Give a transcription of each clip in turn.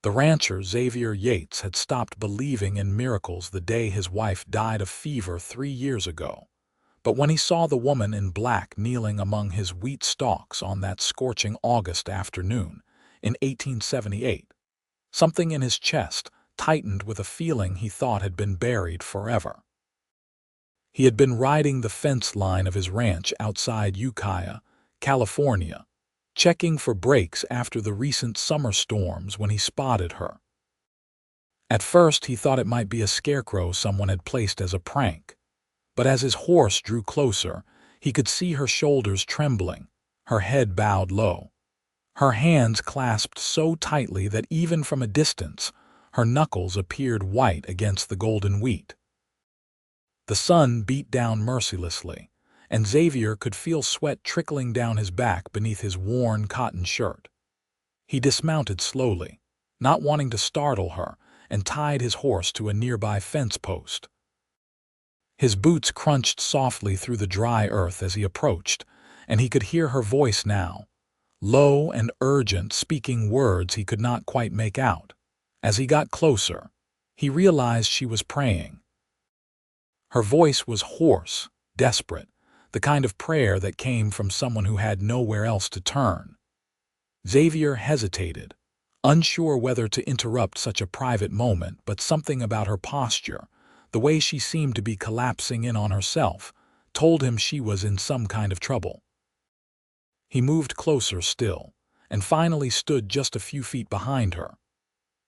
The rancher, Xavier Yates, had stopped believing in miracles the day his wife died of fever 3 years ago. But when he saw the woman in black kneeling among his wheat stalks on that scorching August afternoon in 1878, something in his chest tightened with a feeling he thought had been buried forever. He had been riding the fence line of his ranch outside Ukiah, California, checking for breaks after the recent summer storms when he spotted her. At first he thought it might be a scarecrow someone had placed as a prank, but as his horse drew closer, he could see her shoulders trembling, her head bowed low, her hands clasped so tightly that even from a distance, her knuckles appeared white against the golden wheat. The sun beat down mercilessly, and Xavier could feel sweat trickling down his back beneath his worn cotton shirt. He dismounted slowly, not wanting to startle her, and tied his horse to a nearby fence post. His boots crunched softly through the dry earth as he approached, and he could hear her voice now, low and urgent, speaking words he could not quite make out. As he got closer, he realized she was praying. Her voice was hoarse, desperate, the kind of prayer that came from someone who had nowhere else to turn. Xavier hesitated, unsure whether to interrupt such a private moment, but something about her posture, the way she seemed to be collapsing in on herself, told him she was in some kind of trouble. He moved closer still, and finally stood just a few feet behind her.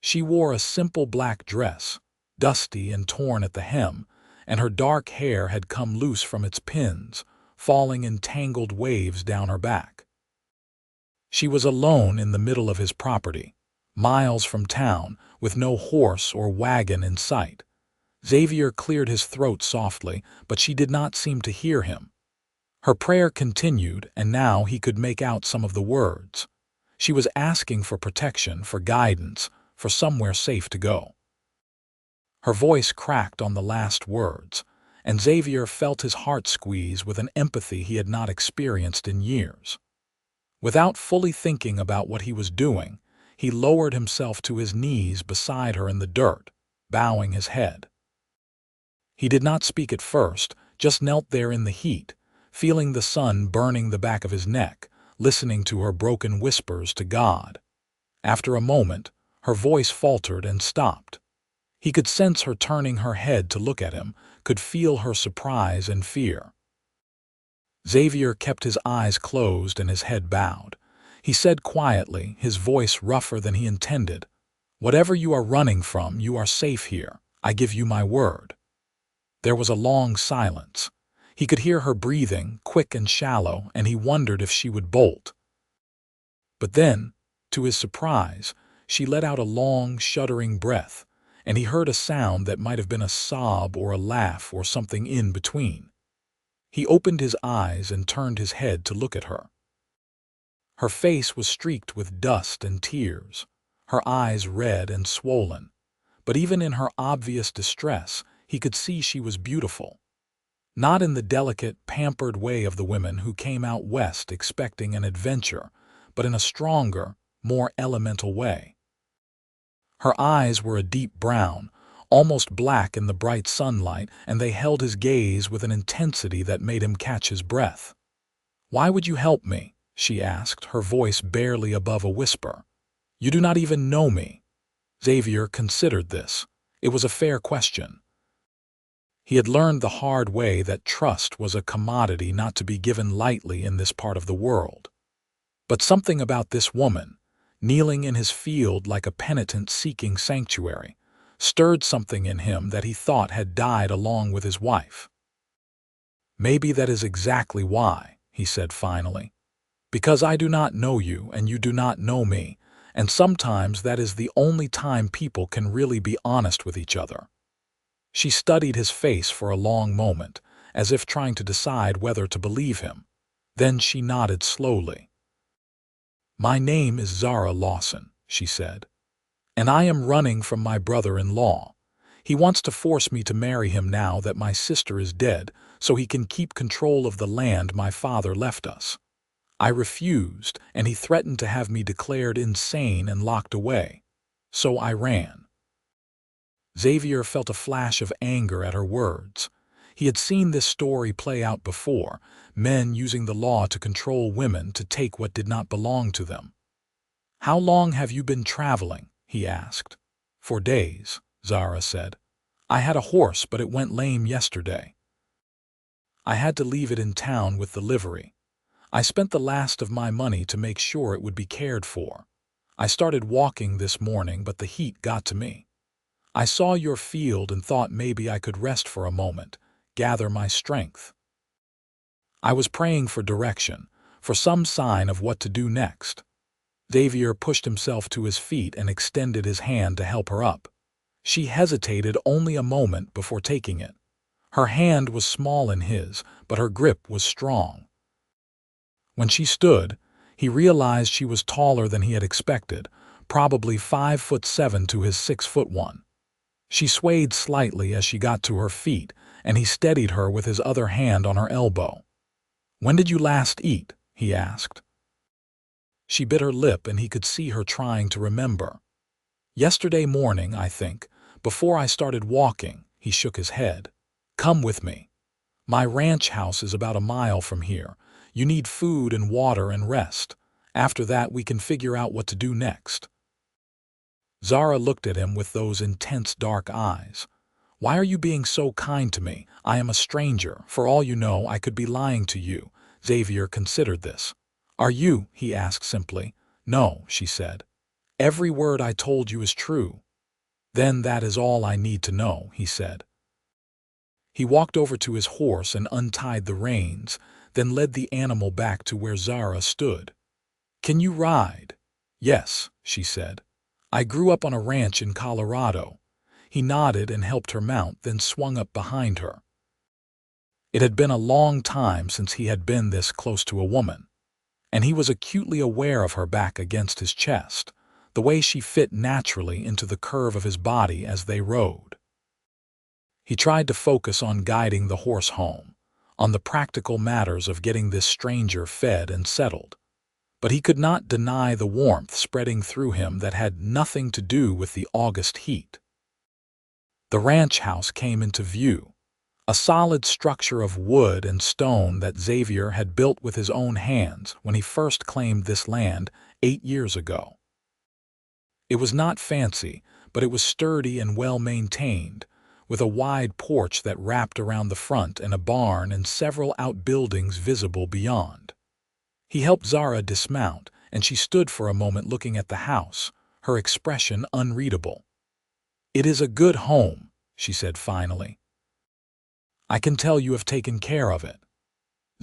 She wore a simple black dress, dusty and torn at the hem, and her dark hair had come loose from its pins, falling in tangled waves down her back. She was alone in the middle of his property, miles from town, with no horse or wagon in sight. Xavier cleared his throat softly, but she did not seem to hear him. Her prayer continued, and now he could make out some of the words. She was asking for protection, for guidance, for somewhere safe to go. Her voice cracked on the last words, and Xavier felt his heart squeeze with an empathy he had not experienced in years. Without fully thinking about what he was doing, he lowered himself to his knees beside her in the dirt, bowing his head. He did not speak at first, just knelt there in the heat, feeling the sun burning the back of his neck, listening to her broken whispers to God. After a moment, her voice faltered and stopped. He could sense her turning her head to look at him, could feel her surprise and fear. Xavier kept his eyes closed and his head bowed. He said quietly, his voice rougher than he intended, "Whatever you are running from, you are safe here. I give you my word." There was a long silence. He could hear her breathing, quick and shallow, and he wondered if she would bolt. But then, to his surprise, she let out a long, shuddering breath, and he heard a sound that might have been a sob or a laugh or something in between. He opened his eyes and turned his head to look at her. Her face was streaked with dust and tears, her eyes red and swollen, but even in her obvious distress, he could see she was beautiful. Not in the delicate, pampered way of the women who came out west expecting an adventure, but in a stronger, more elemental way. Her eyes were a deep brown, almost black in the bright sunlight, and they held his gaze with an intensity that made him catch his breath. "Why would you help me?" she asked, her voice barely above a whisper. "You do not even know me." Xavier considered this. It was a fair question. He had learned the hard way that trust was a commodity not to be given lightly in this part of the world. But something about this woman, kneeling in his field like a penitent seeking sanctuary, stirred something in him that he thought had died along with his wife. "Maybe that is exactly why," he said finally. "Because I do not know you and you do not know me, and sometimes that is the only time people can really be honest with each other." She studied his face for a long moment, as if trying to decide whether to believe him. Then she nodded slowly. "My name is Zara Lawson," she said, "and I am running from my brother-in-law. He wants to force me to marry him now that my sister is dead, so he can keep control of the land my father left us. I refused, and he threatened to have me declared insane and locked away. so I ran." Xavier felt a flash of anger at her words. He had seen this story play out before, men using the law to control women to take what did not belong to them. "How long have you been traveling?" he asked. "For days," Zara said. "I had a horse, but it went lame yesterday. I had to leave it in town with the livery. I spent the last of my money to make sure it would be cared for. I started walking this morning, but the heat got to me. I saw your field and thought maybe I could rest for a moment, gather my strength. I was praying for direction, for some sign of what to do next." Xavier pushed himself to his feet and extended his hand to help her up. She hesitated only a moment before taking it. Her hand was small in his, but her grip was strong. When she stood, he realized she was taller than he had expected, probably 5'7" to his 6'1". She swayed slightly as she got to her feet, and he steadied her with his other hand on her elbow. "When did you last eat?" he asked. She bit her lip, and he could see her trying to remember. "Yesterday morning, I think, before I started walking." He shook his head. "Come with me. My ranch house is about a mile from here. You need food and water and rest. After that, we can figure out what to do next." Zara looked at him with those intense dark eyes. "Why are you being so kind to me? I am a stranger. For all you know, I could be lying to you." Xavier considered this. "Are you?" he asked simply. "No," she said. "Every word I told you is true." "Then that is all I need to know," he said. He walked over to his horse and untied the reins, then led the animal back to where Zara stood. "Can you ride?" "Yes," she said. "I grew up on a ranch in Colorado." He nodded and helped her mount, then swung up behind her. It had been a long time since he had been this close to a woman, and he was acutely aware of her back against his chest, the way she fit naturally into the curve of his body as they rode. He tried to focus on guiding the horse home, on the practical matters of getting this stranger fed and settled. But he could not deny the warmth spreading through him that had nothing to do with the August heat. The ranch house came into view, a solid structure of wood and stone that Xavier had built with his own hands when he first claimed this land 8 years ago. It was not fancy, but it was sturdy and well-maintained, with a wide porch that wrapped around the front and a barn and several outbuildings visible beyond. He helped Zara dismount, and she stood for a moment looking at the house, her expression unreadable. "It is a good home," she said finally. "I can tell you have taken care of it."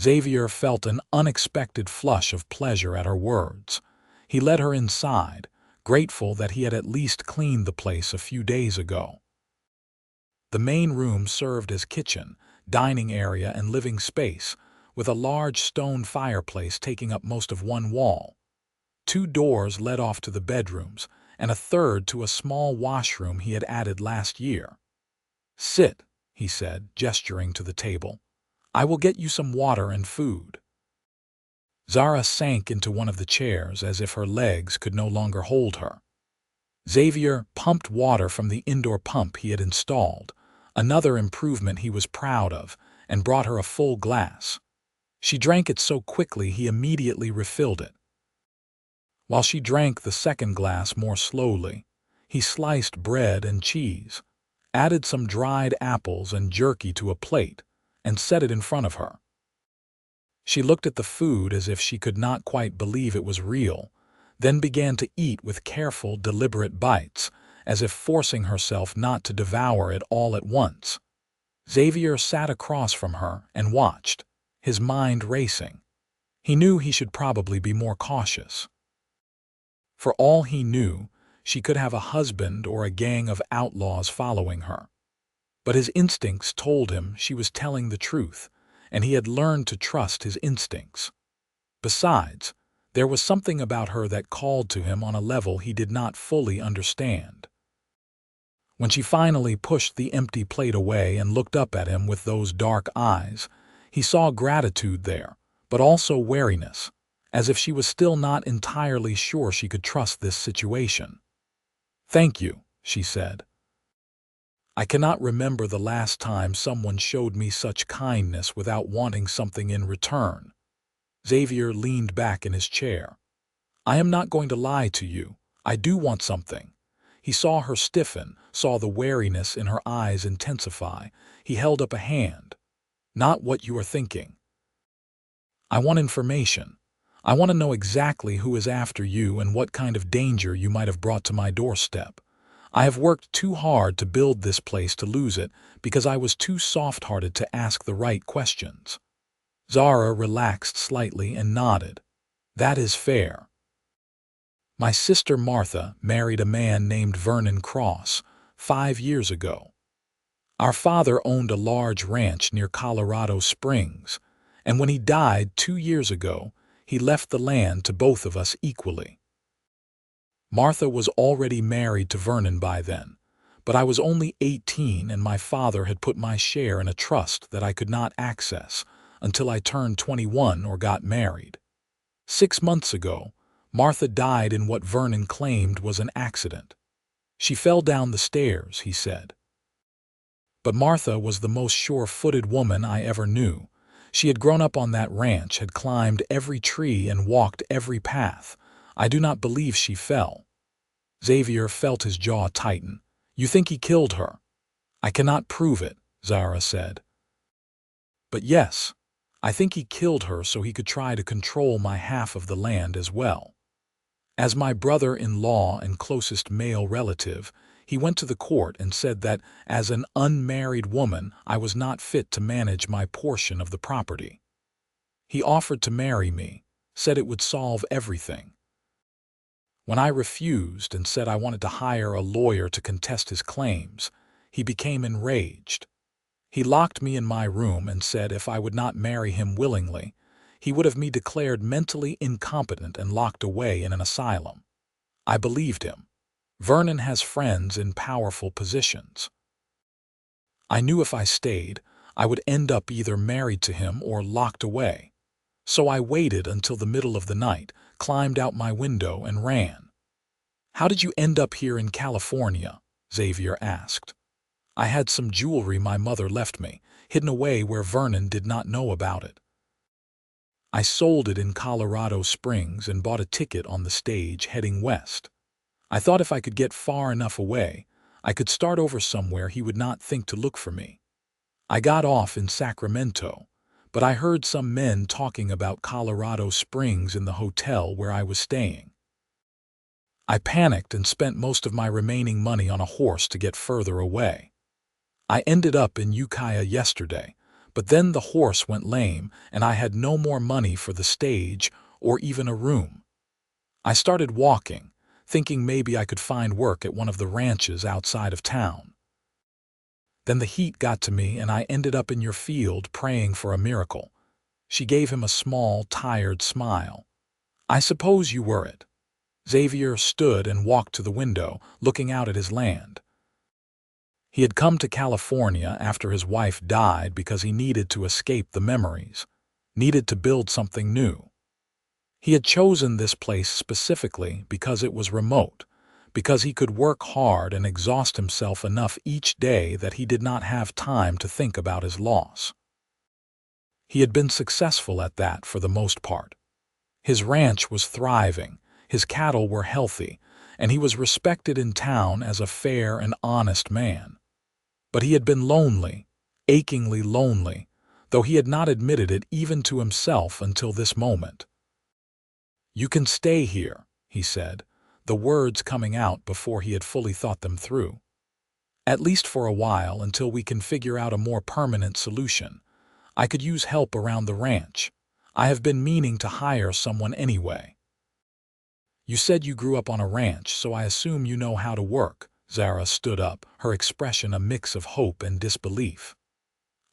Xavier felt an unexpected flush of pleasure at her words. He led her inside, grateful that he had at least cleaned the place a few days ago. The main room served as kitchen, dining area, and living space, with a large stone fireplace taking up most of one wall. 2 doors led off to the bedrooms, and a third to a small washroom he had added last year. "Sit," he said, gesturing to the table. "I will get you some water and food." Zara sank into one of the chairs as if her legs could no longer hold her. Xavier pumped water from the indoor pump he had installed, another improvement he was proud of, and brought her a full glass. She drank it so quickly he immediately refilled it. While she drank the second glass more slowly, he sliced bread and cheese, added some dried apples and jerky to a plate, and set it in front of her. She looked at the food as if she could not quite believe it was real, then began to eat with careful, deliberate bites, as if forcing herself not to devour it all at once. Xavier sat across from her and watched, his mind racing. He knew he should probably be more cautious. For all he knew, she could have a husband or a gang of outlaws following her. But his instincts told him she was telling the truth, and he had learned to trust his instincts. Besides, there was something about her that called to him on a level he did not fully understand. When she finally pushed the empty plate away and looked up at him with those dark eyes, he saw gratitude there, but also wariness, as if she was still not entirely sure she could trust this situation. "Thank you," she said. "I cannot remember the last time someone showed me such kindness without wanting something in return." Xavier leaned back in his chair. "I am not going to lie to you. I do want something." He saw her stiffen, saw the wariness in her eyes intensify. He held up a hand. "Not what you are thinking. I want information. I want to know exactly who is after you and what kind of danger you might have brought to my doorstep. I have worked too hard to build this place to lose it because I was too soft-hearted to ask the right questions." Zara relaxed slightly and nodded. "That is fair. My sister Martha married a man named Vernon Cross 5 years ago. Our father owned a large ranch near Colorado Springs, and when he died 2 years ago, he left the land to both of us equally. Martha was already married to Vernon by then, but I was only 18 and my father had put my share in a trust that I could not access until I turned 21 or got married. 6 months ago, Martha died in what Vernon claimed was an accident. She fell down the stairs, he said. But Martha was the most sure-footed woman I ever knew. She had grown up on that ranch, had climbed every tree and walked every path. I do not believe she fell." Xavier felt his jaw tighten. "You think he killed her?" "I cannot prove it," Zara said. "But yes, I think he killed her so he could try to control my half of the land as well. As my brother-in-law and closest male relative, he went to the court and said that as an unmarried woman I was not fit to manage my portion of the property. He offered to marry me, said it would solve everything. When I refused and said I wanted to hire a lawyer to contest his claims, he became enraged. He locked me in my room and said if I would not marry him willingly, he would have me declared mentally incompetent and locked away in an asylum. I believed him. Vernon has friends in powerful positions. I knew if I stayed, I would end up either married to him or locked away. So I waited until the middle of the night, climbed out my window and ran." "How did you end up here in California?" Xavier asked. "I had some jewelry my mother left me, hidden away where Vernon did not know about it. I sold it in Colorado Springs and bought a ticket on the stage heading west. I thought if I could get far enough away, I could start over somewhere he would not think to look for me. I got off in Sacramento, but I heard some men talking about Colorado Springs in the hotel where I was staying. I panicked and spent most of my remaining money on a horse to get further away. I ended up in Ukiah yesterday, but then the horse went lame and I had no more money for the stage or even a room. I started walking, thinking maybe I could find work at one of the ranches outside of town. Then the heat got to me and I ended up in your field praying for a miracle." She gave him a small, tired smile. "I suppose you were it." Xavier stood and walked to the window, looking out at his land. He had come to California after his wife died because he needed to escape the memories, needed to build something new. He had chosen this place specifically because it was remote, because he could work hard and exhaust himself enough each day that he did not have time to think about his loss. He had been successful at that for the most part. His ranch was thriving, his cattle were healthy, and he was respected in town as a fair and honest man. But he had been lonely, achingly lonely, though he had not admitted it even to himself until this moment. "You can stay here," he said, the words coming out before he had fully thought them through. "At least for a while until we can figure out a more permanent solution. I could use help around the ranch. I have been meaning to hire someone anyway." "You said you grew up on a ranch, so I assume you know how to work." Zara stood up, her expression a mix of hope and disbelief.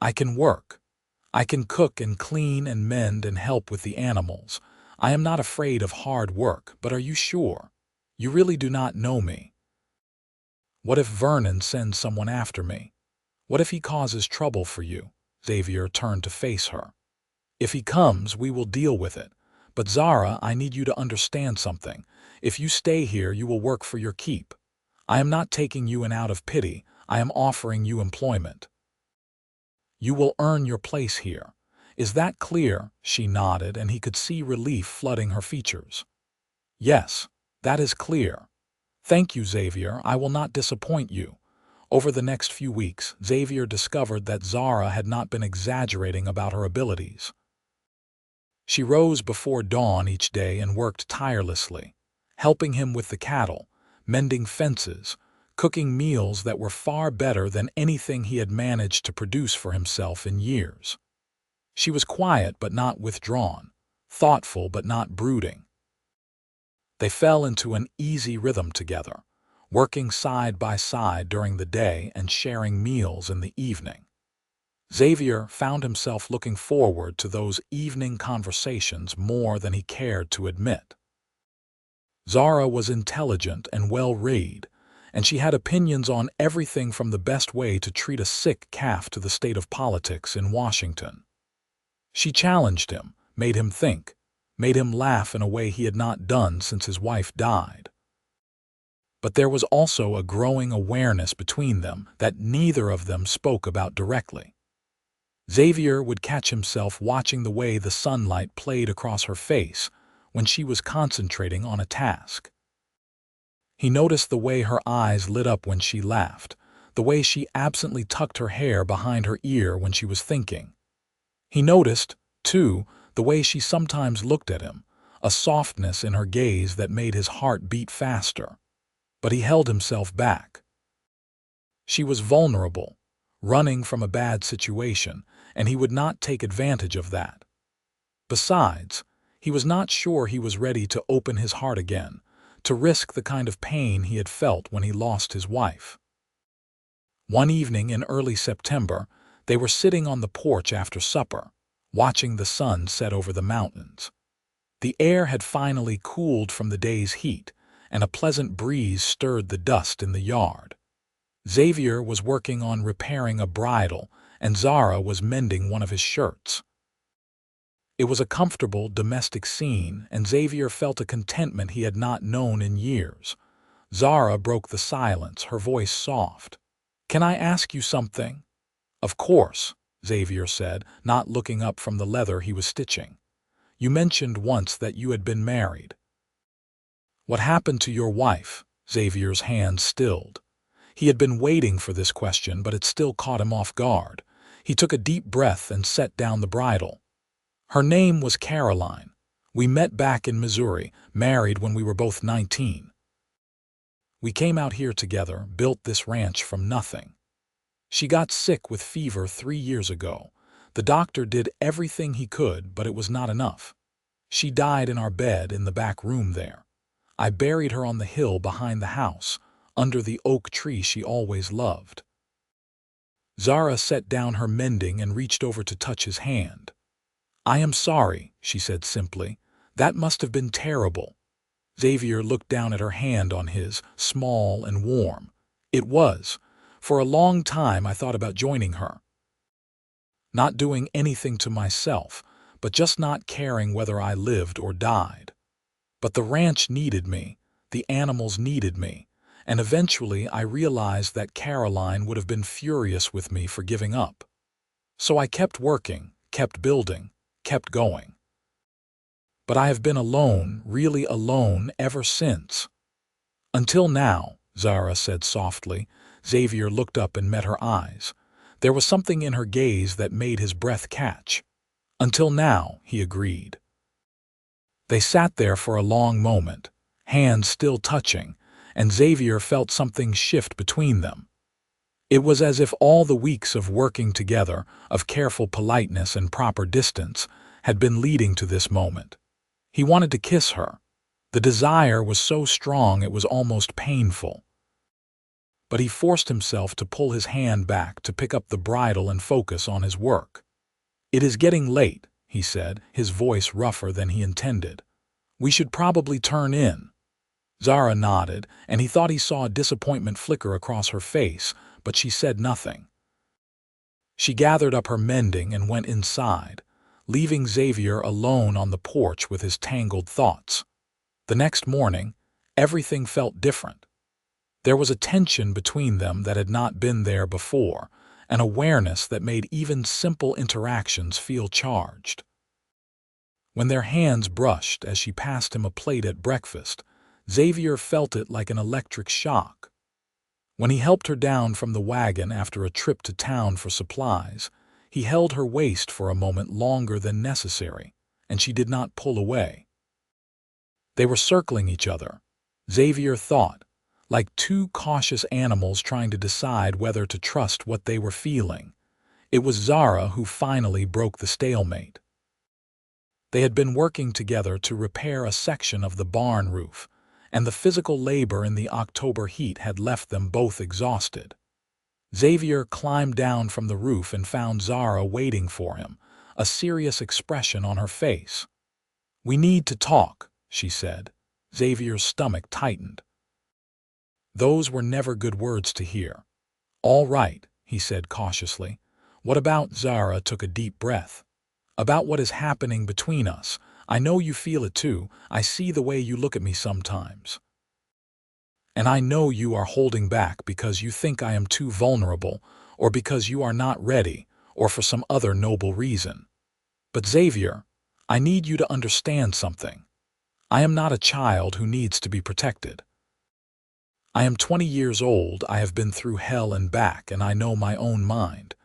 "I can work. I can cook and clean and mend and help with the animals. I am not afraid of hard work, but are you sure? You really do not know me. What if Vernon sends someone after me? What if he causes trouble for you?" Xavier turned to face her. "If he comes, we will deal with it. But Zara, I need you to understand something. If you stay here, you will work for your keep. I am not taking you in out of pity. I am offering you employment. You will earn your place here. Is that clear?" She nodded, and he could see relief flooding her features. "Yes, that is clear. Thank you, Xavier. I will not disappoint you." Over the next few weeks, Xavier discovered that Zara had not been exaggerating about her abilities. She rose before dawn each day and worked tirelessly, helping him with the cattle, mending fences, cooking meals that were far better than anything he had managed to produce for himself in years. She was quiet but not withdrawn, thoughtful but not brooding. They fell into an easy rhythm together, working side by side during the day and sharing meals in the evening. Xavier found himself looking forward to those evening conversations more than he cared to admit. Zara was intelligent and well-read, and she had opinions on everything from the best way to treat a sick calf to the state of politics in Washington. She challenged him, made him think, made him laugh in a way he had not done since his wife died. But there was also a growing awareness between them that neither of them spoke about directly. Xavier would catch himself watching the way the sunlight played across her face when she was concentrating on a task. He noticed the way her eyes lit up when she laughed, the way she absently tucked her hair behind her ear when she was thinking. He noticed, too, the way she sometimes looked at him, a softness in her gaze that made his heart beat faster. But he held himself back. She was vulnerable, running from a bad situation, and he would not take advantage of that. Besides, he was not sure he was ready to open his heart again, to risk the kind of pain he had felt when he lost his wife. One evening in early September, they were sitting on the porch after supper, watching the sun set over the mountains. The air had finally cooled from the day's heat, and a pleasant breeze stirred the dust in the yard. Xavier was working on repairing a bridle, and Zara was mending one of his shirts. It was a comfortable domestic scene, and Xavier felt a contentment he had not known in years. Zara broke the silence, her voice soft. "Can I ask you something?" "Of course," Xavier said, not looking up from the leather he was stitching. "You mentioned once that you had been married. What happened to your wife?" Xavier's hand stilled. He had been waiting for this question, but it still caught him off guard. He took a deep breath and set down the bridle. "Her name was Caroline. We met back in Missouri, married when we were both 19. We came out here together, built this ranch from nothing. She got sick with fever 3 years ago. The doctor did everything he could, but it was not enough. She died in our bed in the back room there. I buried her on the hill behind the house, under the oak tree she always loved." Zara set down her mending and reached over to touch his hand. "I am sorry," she said simply. "That must have been terrible." Xavier looked down at her hand on his, small and warm. "It was. For a long time I thought about joining her. Not doing anything to myself, but just not caring whether I lived or died. But the ranch needed me, the animals needed me, and eventually I realized that Caroline would have been furious with me for giving up. So I kept working, kept building, kept going. But I have been alone, really alone, ever since." "Until now," Zara said softly. Xavier looked up and met her eyes. There was something in her gaze that made his breath catch. "Until now," he agreed. They sat there for a long moment, hands still touching, and Xavier felt something shift between them. It was as if all the weeks of working together, of careful politeness and proper distance, had been leading to this moment. He wanted to kiss her. The desire was so strong it was almost painful. But he forced himself to pull his hand back to pick up the bridle and focus on his work. "It is getting late," he said, his voice rougher than he intended. "We should probably turn in." Zara nodded, and he thought he saw a disappointment flicker across her face, but she said nothing. She gathered up her mending and went inside, leaving Xavier alone on the porch with his tangled thoughts. The next morning, everything felt different. There was a tension between them that had not been there before, an awareness that made even simple interactions feel charged. When their hands brushed as she passed him a plate at breakfast, Xavier felt it like an electric shock. When he helped her down from the wagon after a trip to town for supplies, he held her waist for a moment longer than necessary, and she did not pull away. They were circling each other, Xavier thought, like two cautious animals trying to decide whether to trust what they were feeling. It was Zara who finally broke the stalemate. They had been working together to repair a section of the barn roof, and the physical labor in the October heat had left them both exhausted. Xavier climbed down from the roof and found Zara waiting for him, a serious expression on her face. "We need to talk," she said. Xavier's stomach tightened. Those were never good words to hear. "All right," he said cautiously. "What about?" Zara took a deep breath. "About what is happening between us. I know you feel it too. I see the way you look at me sometimes. And I know you are holding back because you think I am too vulnerable, or because you are not ready, or for some other noble reason. But Xavier, I need you to understand something. I am not a child who needs to be protected. I am 20 years old, I have been through hell and back, and I know my own mind.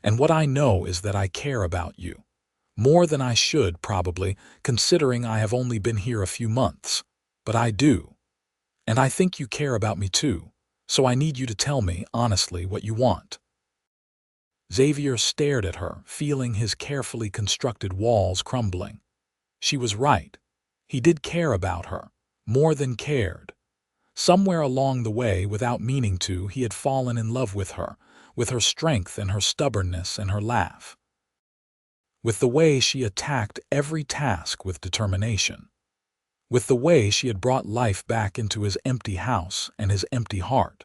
And what I know is that I care about you. More than I should, probably, considering I have only been here a few months. But I do. And I think you care about me too, so I need you to tell me, honestly, what you want." Xavier stared at her, feeling his carefully constructed walls crumbling. She was right. He did care about her, more than cared. Somewhere along the way, without meaning to, he had fallen in love with her strength and her stubbornness and her laugh. With the way she attacked every task with determination. With the way she had brought life back into his empty house and his empty heart.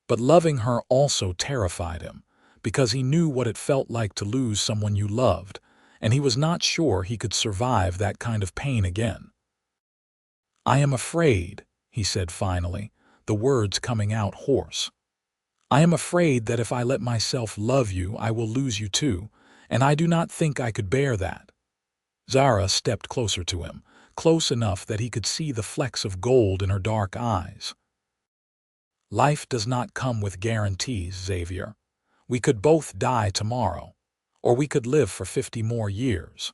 But loving her also terrified him, because he knew what it felt like to lose someone you loved, and he was not sure he could survive that kind of pain again. "I am afraid," he said finally, the words coming out hoarse. "I am afraid that if I let myself love you, I will lose you too, and I do not think I could bear that." Zara stepped closer to him, close enough that he could see the flecks of gold in her dark eyes. "Life does not come with guarantees, Xavier. We could both die tomorrow, or we could live for 50 more years.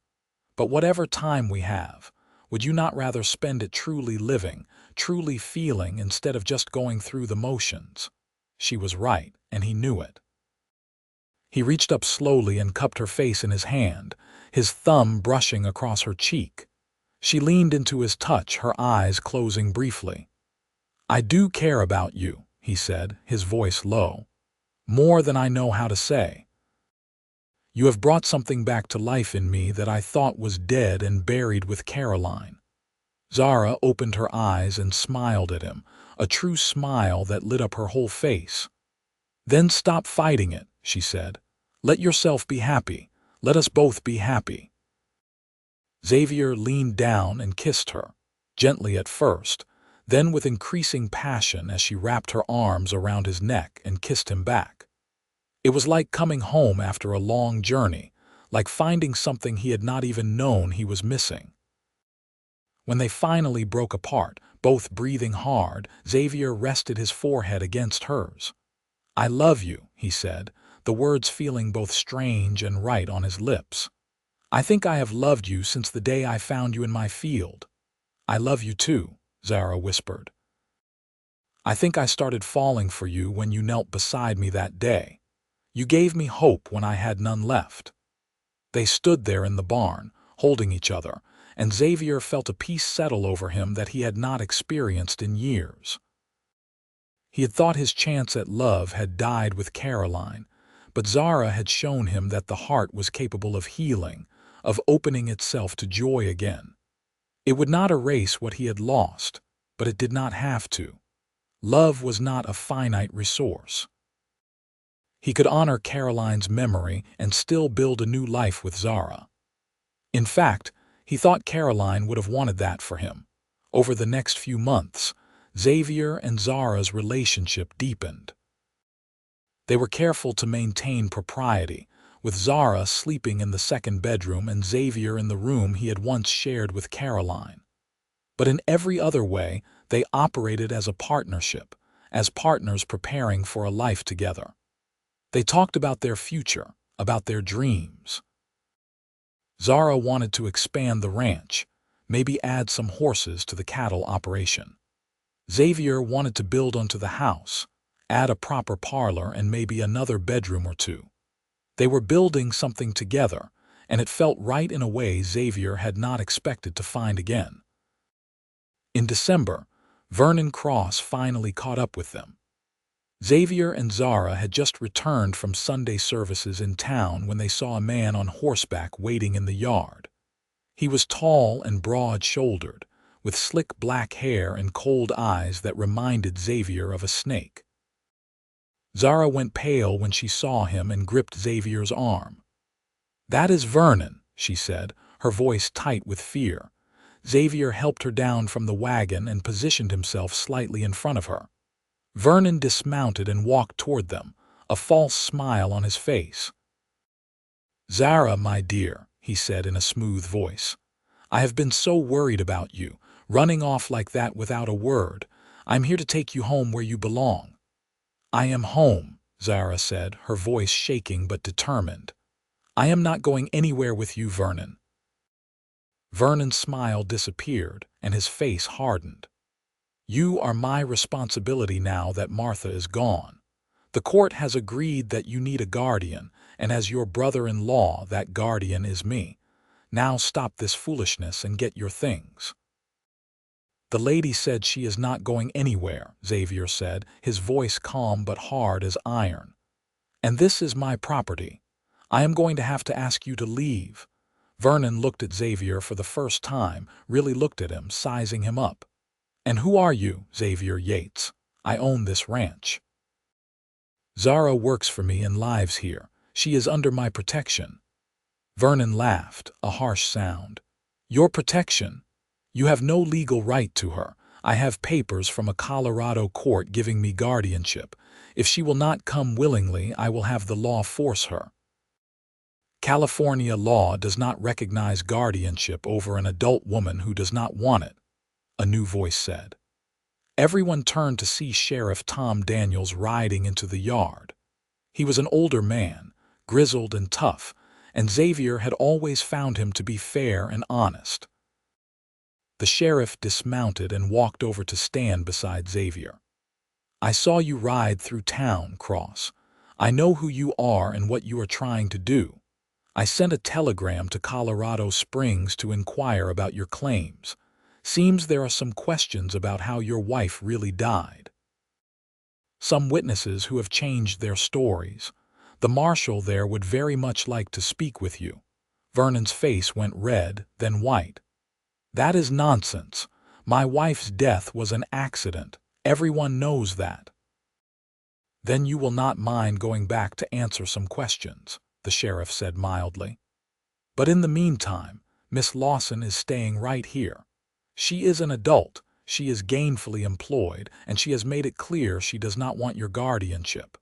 But whatever time we have, would you not rather spend it truly living, truly feeling, instead of just going through the motions?" She was right, and he knew it. He reached up slowly and cupped her face in his hand, his thumb brushing across her cheek. She leaned into his touch, her eyes closing briefly. "I do care about you," he said, his voice low. "More than I know how to say. You have brought something back to life in me that I thought was dead and buried with Caroline." Zara opened her eyes and smiled at him, a true smile that lit up her whole face. "Then stop fighting it," she said. "Let yourself be happy. Let us both be happy." Xavier leaned down and kissed her, gently at first, then with increasing passion as she wrapped her arms around his neck and kissed him back. It was like coming home after a long journey, like finding something he had not even known he was missing. When they finally broke apart, both breathing hard, Xavier rested his forehead against hers. "I love you," he said, the words feeling both strange and right on his lips. "I think I have loved you since the day I found you in my field." "I love you too," Zara whispered. "I think I started falling for you when you knelt beside me that day. You gave me hope when I had none left." They stood there in the barn, holding each other, and Xavier felt a peace settle over him that he had not experienced in years. He had thought his chance at love had died with Caroline, but Zara had shown him that the heart was capable of healing, of opening itself to joy again. It would not erase what he had lost, but it did not have to. Love was not a finite resource. He could honor Caroline's memory and still build a new life with Zara. In fact, he thought Caroline would have wanted that for him. Over the next few months, Xavier and Zara's relationship deepened. They were careful to maintain propriety, with Zara sleeping in the second bedroom and Xavier in the room he had once shared with Caroline. But in every other way, they operated as a partnership, as partners preparing for a life together. They talked about their future, about their dreams. Zara wanted to expand the ranch, maybe add some horses to the cattle operation. Xavier wanted to build onto the house, add a proper parlor and maybe another bedroom or two. They were building something together, and it felt right in a way Xavier had not expected to find again. In December, Vernon Cross finally caught up with them. Xavier and Zara had just returned from Sunday services in town when they saw a man on horseback waiting in the yard. He was tall and broad-shouldered, with slick black hair and cold eyes that reminded Xavier of a snake. Zara went pale when she saw him and gripped Xavier's arm. "That is Vernon," she said, her voice tight with fear. Xavier helped her down from the wagon and positioned himself slightly in front of her. Vernon dismounted and walked toward them, a false smile on his face. "Zara, my dear," he said in a smooth voice, "I have been so worried about you, running off like that without a word. I'm here to take you home where you belong." "I am home," Zara said, her voice shaking but determined. "I am not going anywhere with you, Vernon." Vernon's smile disappeared, and his face hardened. "You are my responsibility now that Martha is gone. The court has agreed that you need a guardian, and as your brother-in-law, that guardian is me. Now stop this foolishness and get your things." "The lady said she is not going anywhere," Xavier said, his voice calm but hard as iron. "And this is my property. I am going to have to ask you to leave." Vernon looked at Xavier for the first time, really looked at him, sizing him up. "And who are you?" "Xavier Yates. I own this ranch. Zara works for me and lives here. She is under my protection." Vernon laughed, a harsh sound. "Your protection? You have no legal right to her. I have papers from a Colorado court giving me guardianship. If she will not come willingly, I will have the law force her." "California law does not recognize guardianship over an adult woman who does not want it," a new voice said. Everyone turned to see Sheriff Tom Daniels riding into the yard. He was an older man, grizzled and tough, and Xavier had always found him to be fair and honest. The sheriff dismounted and walked over to stand beside Xavier. "I saw you ride through town, Cross. I know who you are and what you are trying to do. I sent a telegram to Colorado Springs to inquire about your claims. Seems there are some questions about how your wife really died. Some witnesses who have changed their stories. The marshal there would very much like to speak with you." Vernon's face went red, then white. "That is nonsense. My wife's death was an accident. Everyone knows that." "Then you will not mind going back to answer some questions," the sheriff said mildly. "But in the meantime, Miss Lawson is staying right here. She is an adult, she is gainfully employed, and she has made it clear she does not want your guardianship.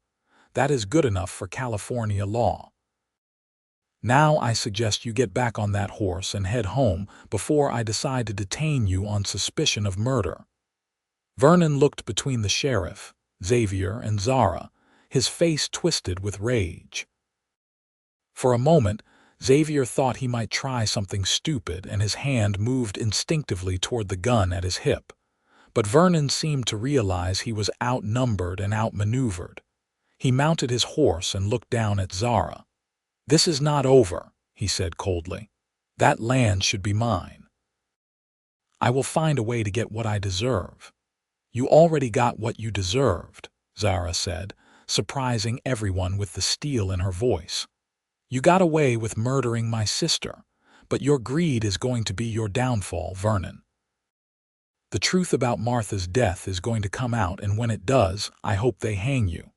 That is good enough for California law. Now I suggest you get back on that horse and head home before I decide to detain you on suspicion of murder." Vernon looked between the sheriff, Xavier, and Zara, his face twisted with rage. For a moment, Xavier thought he might try something stupid, and his hand moved instinctively toward the gun at his hip. But Vernon seemed to realize he was outnumbered and outmaneuvered. He mounted his horse and looked down at Zara. "This is not over," he said coldly. "That land should be mine. I will find a way to get what I deserve." "You already got what you deserved," Zara said, surprising everyone with the steel in her voice. "You got away with murdering my sister, but your greed is going to be your downfall, Vernon. The truth about Martha's death is going to come out, and when it does, I hope they hang you."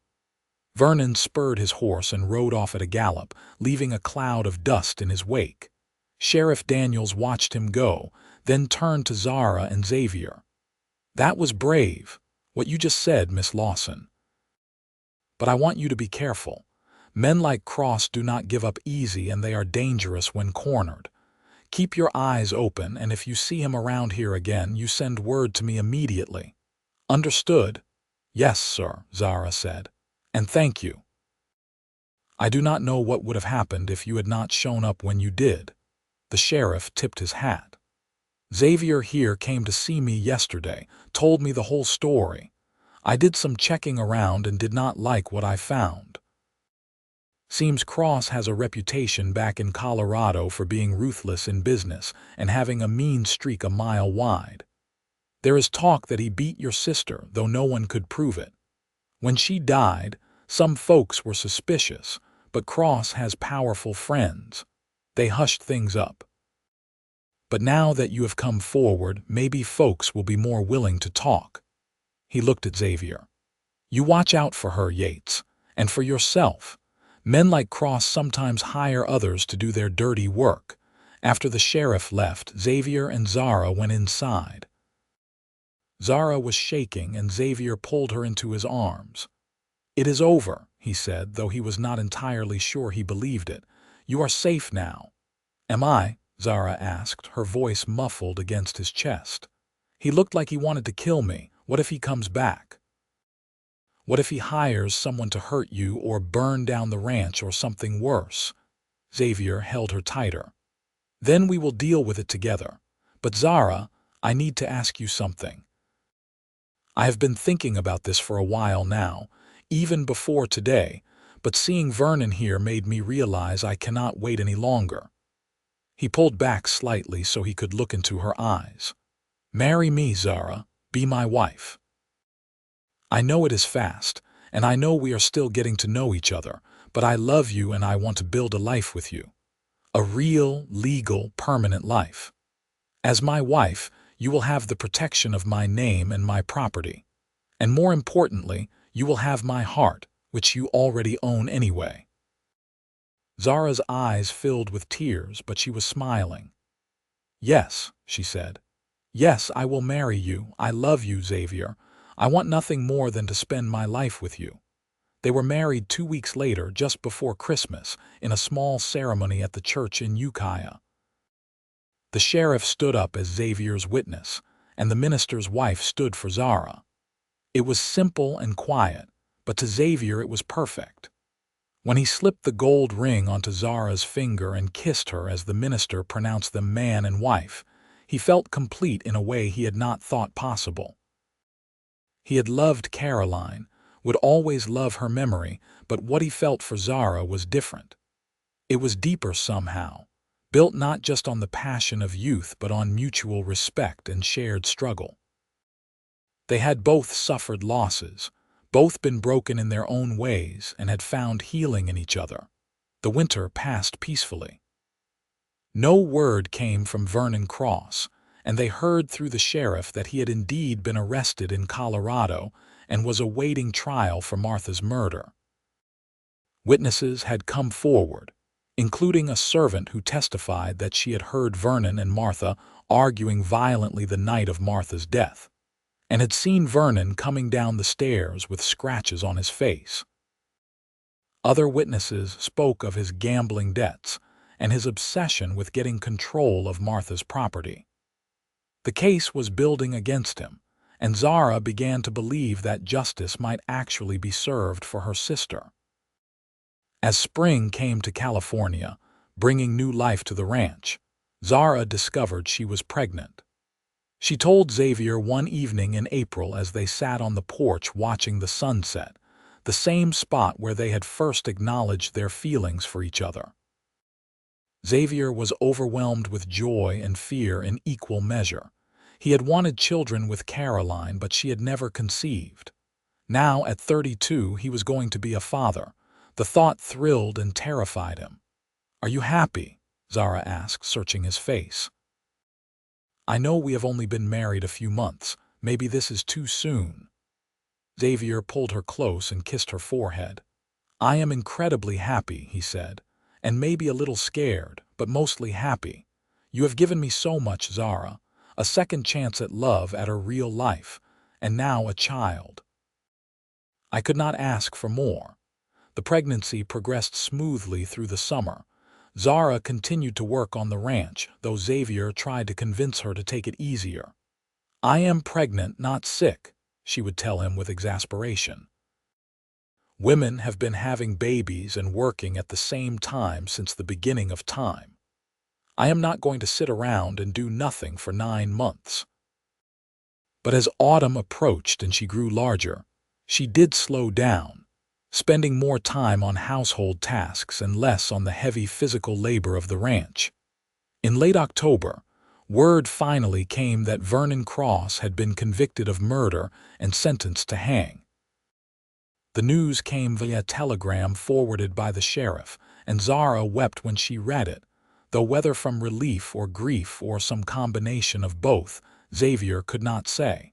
Vernon spurred his horse and rode off at a gallop, leaving a cloud of dust in his wake. Sheriff Daniels watched him go, then turned to Zara and Xavier. That was brave, what you just said, Miss Lawson. But I want you to be careful. Men like Cross do not give up easy, and they are dangerous when cornered. Keep your eyes open, and if you see him around here again, you send word to me immediately. Understood? Yes, sir, Zara said. And thank you. I do not know what would have happened if you had not shown up when you did. The sheriff tipped his hat. Xavier here came to see me yesterday, told me the whole story. I did some checking around and did not like what I found. Seems Cross has a reputation back in Colorado for being ruthless in business and having a mean streak a mile wide. There is talk that he beat your sister, though no one could prove it. When she died, some folks were suspicious, but Cross has powerful friends. They hushed things up. But now that you have come forward, maybe folks will be more willing to talk. He looked at Xavier. You watch out for her, Yates, and for yourself. Men like Cross sometimes hire others to do their dirty work. After the sheriff left, Xavier and Zara went inside. Zara was shaking, and Xavier pulled her into his arms. It is over, he said, though he was not entirely sure he believed it. You are safe now. Am I? Zara asked, her voice muffled against his chest. He looked like he wanted to kill me. What if he comes back? What if he hires someone to hurt you or burn down the ranch or something worse? Xavier held her tighter. Then we will deal with it together. But Zara, I need to ask you something. I have been thinking about this for a while now, even before today, but seeing Vernon here made me realize I cannot wait any longer. He pulled back slightly so he could look into her eyes. Marry me, Zara. Be my wife. I know it is fast, and I know we are still getting to know each other, but I love you and I want to build a life with you. A real, legal, permanent life. As my wife, you will have the protection of my name and my property. And more importantly, you will have my heart, which you already own anyway. Zara's eyes filled with tears, but she was smiling. Yes, she said. Yes, I will marry you. I love you, Xavier. I want nothing more than to spend my life with you. They were married 2 weeks later, just before Christmas, in a small ceremony at the church in Ukiah. The sheriff stood up as Xavier's witness, and the minister's wife stood for Zara. It was simple and quiet, but to Xavier it was perfect. When he slipped the gold ring onto Zara's finger and kissed her as the minister pronounced them man and wife, he felt complete in a way he had not thought possible. He had loved Caroline, would always love her memory, but what he felt for Zara was different. It was deeper somehow, built not just on the passion of youth but on mutual respect and shared struggle. They had both suffered losses, both been broken in their own ways, and had found healing in each other. The winter passed peacefully. No word came from Vernon Cross, and they heard through the sheriff that he had indeed been arrested in Colorado and was awaiting trial for Martha's murder. Witnesses had come forward, including a servant who testified that she had heard Vernon and Martha arguing violently the night of Martha's death, and had seen Vernon coming down the stairs with scratches on his face. Other witnesses spoke of his gambling debts and his obsession with getting control of Martha's property. The case was building against him, and Zara began to believe that justice might actually be served for her sister. As spring came to California, bringing new life to the ranch, Zara discovered she was pregnant. She told Xavier one evening in April as they sat on the porch watching the sunset, the same spot where they had first acknowledged their feelings for each other. Xavier was overwhelmed with joy and fear in equal measure. He had wanted children with Caroline, but she had never conceived. Now, at 32, he was going to be a father. The thought thrilled and terrified him. "Are you happy?" Zara asked, searching his face. "I know we have only been married a few months. Maybe this is too soon." Xavier pulled her close and kissed her forehead. "I am incredibly happy," he said, "and maybe a little scared, but mostly happy. You have given me so much, Zara. A second chance at love, at a real life. and now a child. I could not ask for more. The pregnancy progressed smoothly through the summer. Zara continued to work on the ranch, though Xavier tried to convince her to take it easier. "I am pregnant, not sick," she would tell him with exasperation. "Women have been having babies and working at the same time since the beginning of time. I am not going to sit around and do nothing for 9 months." But as autumn approached and she grew larger, she did slow down, spending more time on household tasks and less on the heavy physical labor of the ranch. In late October, word finally came that Vernon Cross had been convicted of murder and sentenced to hang. The news came via telegram forwarded by the sheriff, and Zara wept when she read it, though whether from relief or grief or some combination of both, Xavier could not say.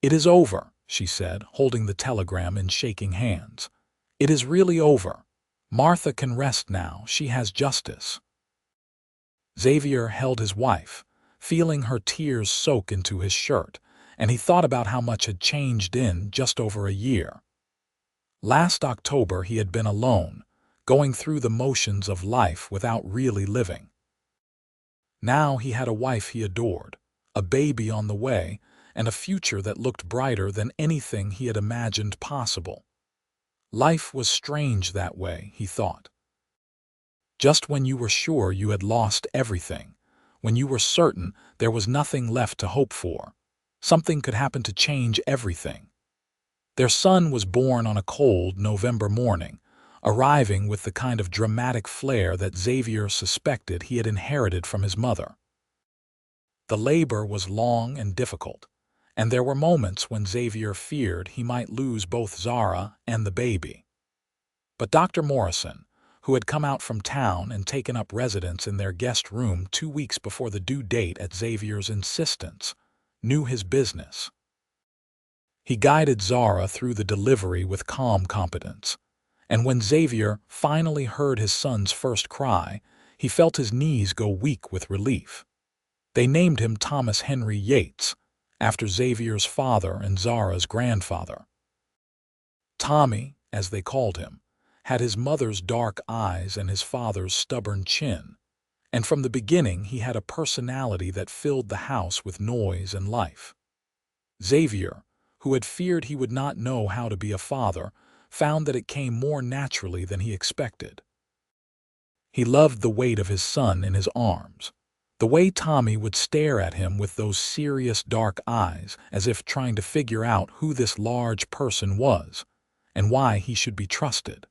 "It is over," she said, holding the telegram and shaking hands. "It is really over. Martha can rest now. She has justice." Xavier held his wife, feeling her tears soak into his shirt, and he thought about how much had changed in just over a year. Last October he had been alone, going through the motions of life without really living. Now he had a wife he adored, a baby on the way, and a future that looked brighter than anything he had imagined possible. Life was strange that way, he thought. Just when you were sure you had lost everything, when you were certain there was nothing left to hope for, something could happen to change everything. Their son was born on a cold November morning, arriving with the kind of dramatic flair that Xavier suspected he had inherited from his mother. The labor was long and difficult, and there were moments when Xavier feared he might lose both Zara and the baby. But Dr. Morrison, who had come out from town and taken up residence in their guest room 2 weeks before the due date at Xavier's insistence, knew his business. He guided Zara through the delivery with calm competence, and when Xavier finally heard his son's first cry, he felt his knees go weak with relief. They named him Thomas Henry Yates, after Xavier's father and Zara's grandfather. Tommy, as they called him, had his mother's dark eyes and his father's stubborn chin, and from the beginning he had a personality that filled the house with noise and life. Xavier, who had feared he would not know how to be a father, found that it came more naturally than he expected. He loved the weight of his son in his arms, the way Tommy would stare at him with those serious dark eyes as if trying to figure out who this large person was and why he should be trusted.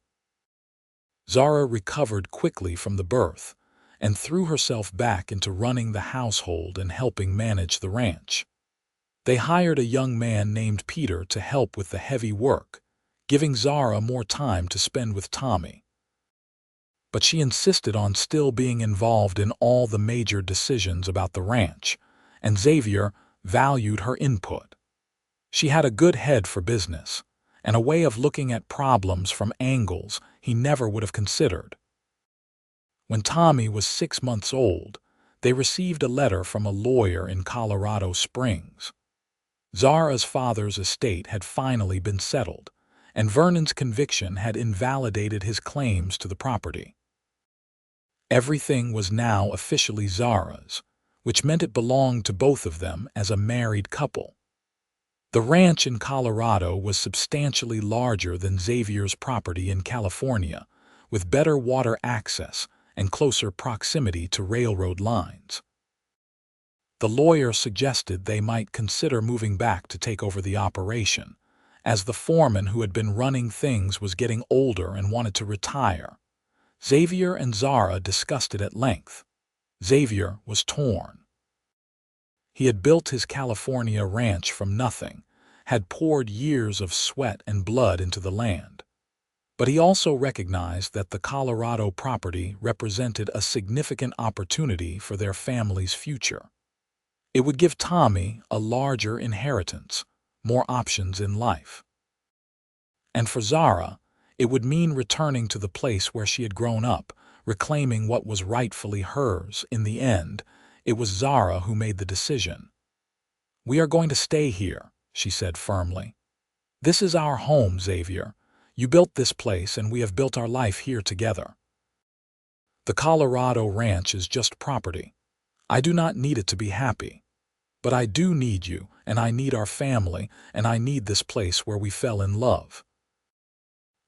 Zara recovered quickly from the birth and threw herself back into running the household and helping manage the ranch. They hired a young man named Peter to help with the heavy work, giving Zara more time to spend with Tommy. But she insisted on still being involved in all the major decisions about the ranch, and Xavier valued her input. She had a good head for business, and a way of looking at problems from angles he never would have considered. When Tommy was 6 months old, they received a letter from a lawyer in Colorado Springs. Zara's father's estate had finally been settled, and Vernon's conviction had invalidated his claims to the property. Everything was now officially Zara's, which meant it belonged to both of them as a married couple. The ranch in Colorado was substantially larger than Xavier's property in California, with better water access and closer proximity to railroad lines. The lawyer suggested they might consider moving back to take over the operation, as the foreman who had been running things was getting older and wanted to retire. Xavier and Zara discussed it at length. Xavier was torn. He had built his California ranch from nothing, had poured years of sweat and blood into the land. But he also recognized that the Colorado property represented a significant opportunity for their family's future. It would give Tommy a larger inheritance, more options in life. And for Zara, it would mean returning to the place where she had grown up, reclaiming what was rightfully hers. In the end, it was Zara who made the decision. "We are going to stay here," she said firmly. "This is our home, Xavier. You built this place and we have built our life here together. The Colorado ranch is just property. I do not need it to be happy. But I do need you, and I need our family, and I need this place where we fell in love.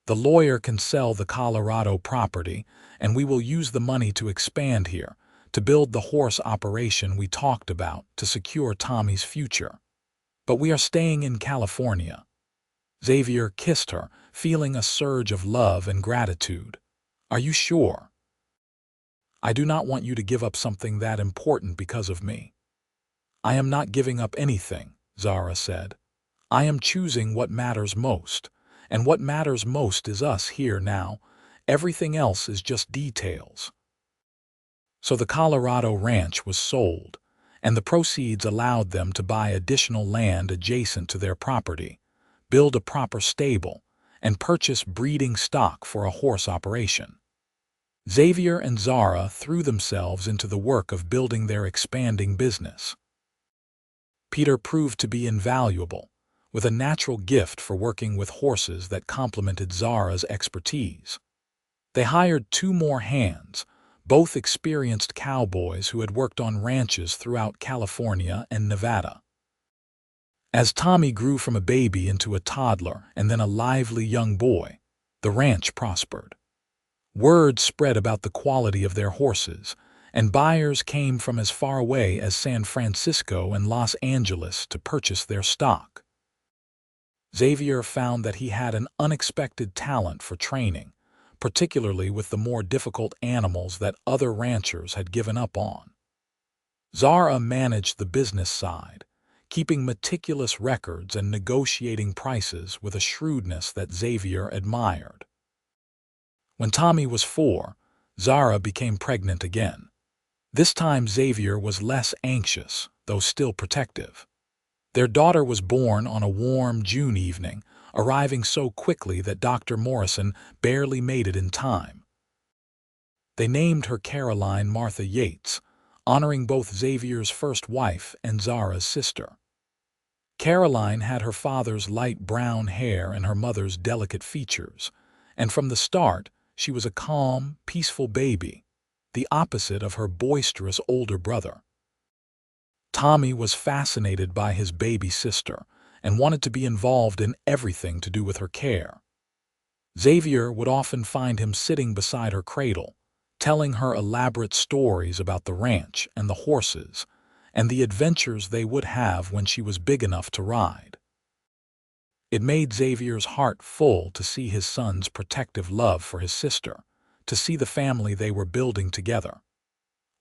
The lawyer can sell the Colorado property, and we will use the money to expand here, to build the horse operation we talked about, to secure Tommy's future. But we are staying in California." Xavier kissed her, feeling a surge of love and gratitude. "Are you sure?" "I do not want you to give up something that important because of me." "I am not giving up anything," Zara said. "I am choosing what matters most, and what matters most is us here now. Everything else is just details." So the Colorado ranch was sold, and the proceeds allowed them to buy additional land adjacent to their property, build a proper stable, and purchase breeding stock for a horse operation. Xavier and Zara threw themselves into the work of building their expanding business. Peter proved to be invaluable, with a natural gift for working with horses that complemented Zara's expertise. They hired 2 more hands, both experienced cowboys who had worked on ranches throughout California and Nevada. As Tommy grew from a baby into a toddler and then a lively young boy, the ranch prospered. Word spread about the quality of their horses, and buyers came from as far away as San Francisco and Los Angeles to purchase their stock. Xavier found that he had an unexpected talent for training, particularly with the more difficult animals that other ranchers had given up on. Zara managed the business side, keeping meticulous records and negotiating prices with a shrewdness that Xavier admired. When Tommy was 4, Zara became pregnant again. This time Xavier was less anxious, though still protective. Their daughter was born on a warm June evening, arriving so quickly that Dr. Morrison barely made it in time. They named her Caroline Martha Yates, honoring both Xavier's first wife and Zara's sister. Caroline had her father's light brown hair and her mother's delicate features, and from the start she was a calm, peaceful baby, the opposite of her boisterous older brother. Tommy was fascinated by his baby sister and wanted to be involved in everything to do with her care. Xavier would often find him sitting beside her cradle, telling her elaborate stories about the ranch and the horses, and the adventures they would have when she was big enough to ride. It made Xavier's heart full to see his son's protective love for his sister, to see the family they were building together.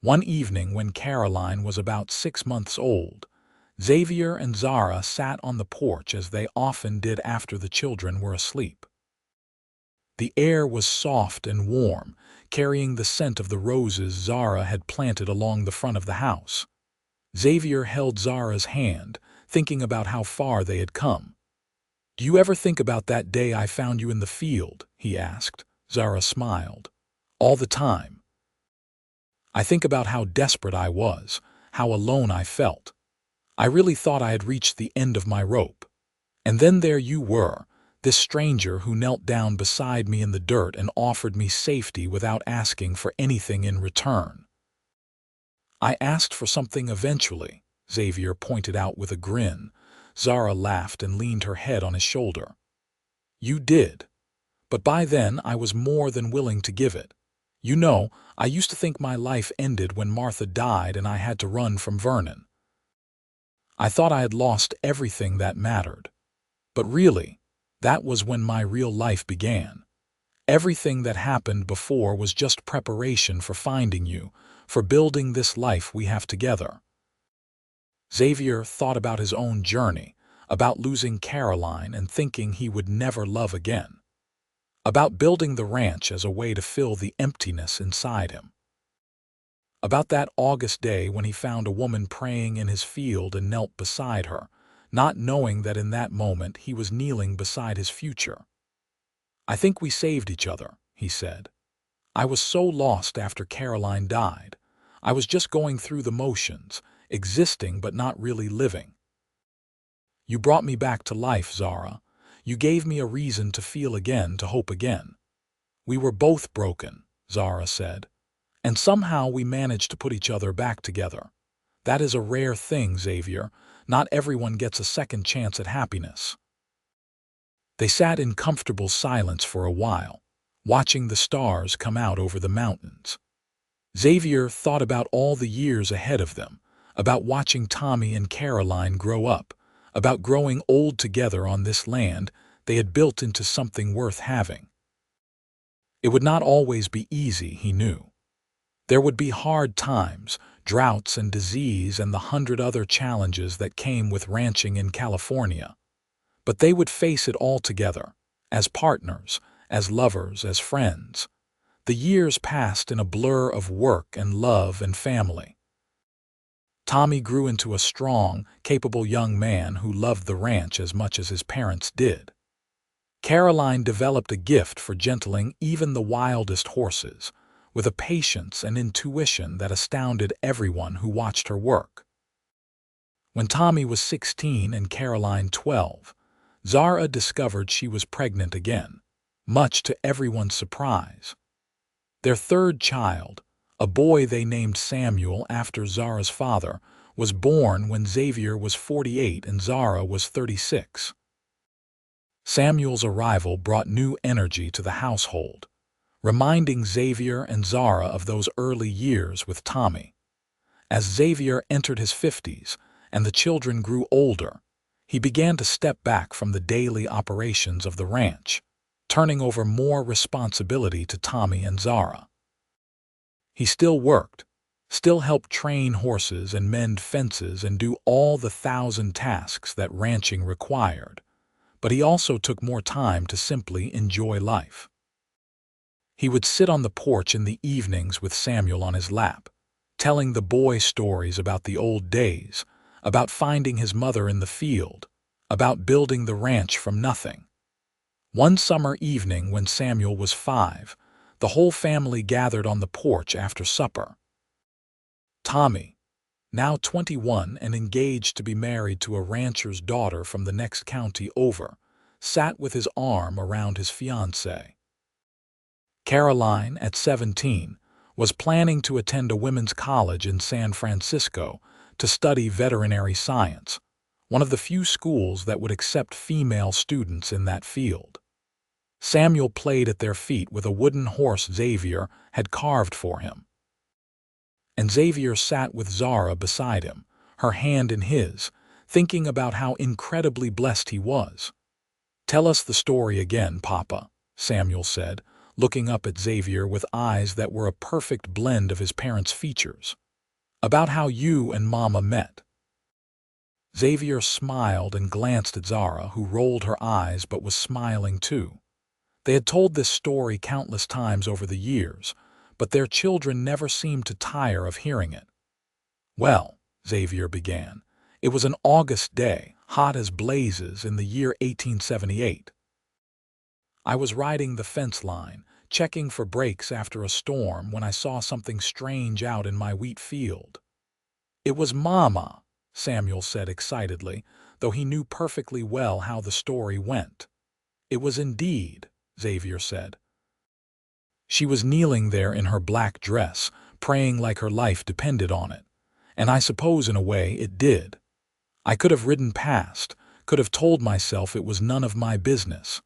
One evening when Caroline was about 6 months old, Xavier and Zara sat on the porch as they often did after the children were asleep. The air was soft and warm, carrying the scent of the roses Zara had planted along the front of the house. Xavier held Zara's hand, thinking about how far they had come. "Do you ever think about that day I found you in the field?" he asked. Zara smiled. "All the time. I think about how desperate I was, how alone I felt. I really thought I had reached the end of my rope. And then there you were, this stranger who knelt down beside me in the dirt and offered me safety without asking for anything in return." "I asked for something eventually," Xavier pointed out with a grin. Zara laughed and leaned her head on his shoulder. "You did. But by then I was more than willing to give it. You know, I used to think my life ended when Martha died and I had to run from Vernon. I thought I had lost everything that mattered. But really, that was when my real life began. Everything that happened before was just preparation for finding you, for building this life we have together." Xavier thought about his own journey, about losing Caroline and thinking he would never love again, about building the ranch as a way to fill the emptiness inside him, about that August day when he found a woman praying in his field and knelt beside her, not knowing that in that moment he was kneeling beside his future. "I think we saved each other," he said. "I was so lost after Caroline died. I was just going through the motions, existing but not really living. You brought me back to life, Zara. You gave me a reason to feel again, to hope again. We were both broken, Zara said, and somehow we managed to put each other back together. That is a rare thing, Xavier. Not everyone gets a second chance at happiness. They sat in comfortable silence for a while, watching the stars come out over the mountains. Xavier thought about all the years ahead of them, about watching Tommy and Caroline grow up, about growing old together on this land they had built into something worth having. It would not always be easy, he knew. There would be hard times, droughts and disease and the 100 other challenges that came with ranching in California. But they would face it all together, as partners, as lovers, as friends. The years passed in a blur of work and love and family. Tommy grew into a strong, capable young man who loved the ranch as much as his parents did. Caroline developed a gift for gentling even the wildest horses, with a patience and intuition that astounded everyone who watched her work. When Tommy was 16 and Caroline 12, Zara discovered she was pregnant again, much to everyone's surprise. Their third child, a boy they named Samuel after Zara's father, was born when Xavier was 48 and Zara was 36. Samuel's arrival brought new energy to the household, reminding Xavier and Zara of those early years with Tommy. As Xavier entered his 50s and the children grew older, he began to step back from the daily operations of the ranch, turning over more responsibility to Tommy and Zara. He still worked, still helped train horses and mend fences and do all the 1,000 tasks that ranching required, but he also took more time to simply enjoy life. He would sit on the porch in the evenings with Samuel on his lap, telling the boy stories about the old days, about finding his mother in the field, about building the ranch from nothing. One summer evening when Samuel was 5, the whole family gathered on the porch after supper. Tommy, now 21 and engaged to be married to a rancher's daughter from the next county over, sat with his arm around his fiancée. Caroline, at 17, was planning to attend a women's college in San Francisco to study veterinary science, one of the few schools that would accept female students in that field. Samuel played at their feet with a wooden horse Xavier had carved for him. And Xavier sat with Zara beside him, her hand in his, thinking about how incredibly blessed he was. "Tell us the story again, Papa," Samuel said, looking up at Xavier with eyes that were a perfect blend of his parents' features. "About how you and Mama met." Xavier smiled and glanced at Zara, who rolled her eyes but was smiling too. They had told this story countless times over the years, but their children never seemed to tire of hearing it. "Well," Xavier began, "it was an August day, hot as blazes, in the year 1878. I was riding the fence line, checking for breaks after a storm, when I saw something strange out in my wheat field." "It was Mama," Samuel said excitedly, though he knew perfectly well how the story went. "It was indeed," Xavier said. "She was kneeling there in her black dress, praying like her life depended on it, and I suppose in a way it did. I could have ridden past, could have told myself it was none of my business,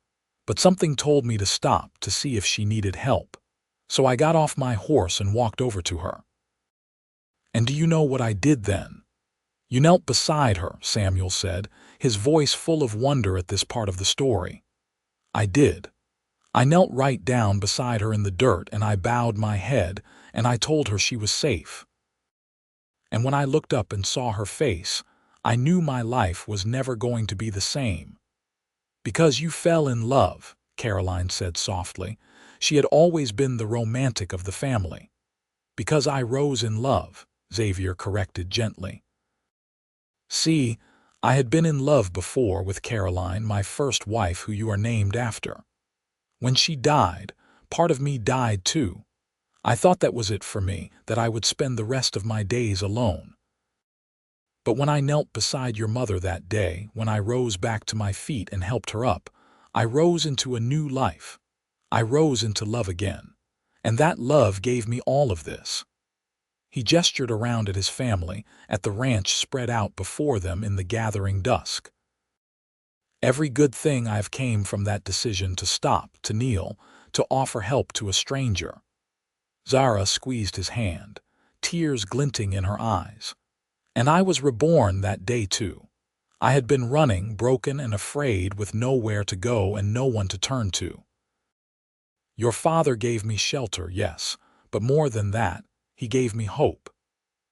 but something told me to stop to see if she needed help, so I got off my horse and walked over to her. And do you know what I did then?" "You knelt beside her," Samuel said, his voice full of wonder at this part of the story. "I did. I knelt right down beside her in the dirt and I bowed my head and I told her she was safe. And when I looked up and saw her face, I knew my life was never going to be the same." "Because you fell in love," Caroline said softly. She had always been the romantic of the family. "Because I rose in love," Xavier corrected gently. "See, I had been in love before with Caroline, my first wife, who you are named after. When she died, part of me died too. I thought that was it for me, that I would spend the rest of my days alone. But when I knelt beside your mother that day, when I rose back to my feet and helped her up, I rose into a new life. I rose into love again. And that love gave me all of this." He gestured around at his family, at the ranch spread out before them in the gathering dusk. "Every good thing I have came from that decision to stop, to kneel, to offer help to a stranger." Zara squeezed his hand, tears glinting in her eyes. "And I was reborn that day too. I had been running, broken and afraid, with nowhere to go and no one to turn to. Your father gave me shelter, yes, but more than that, he gave me hope.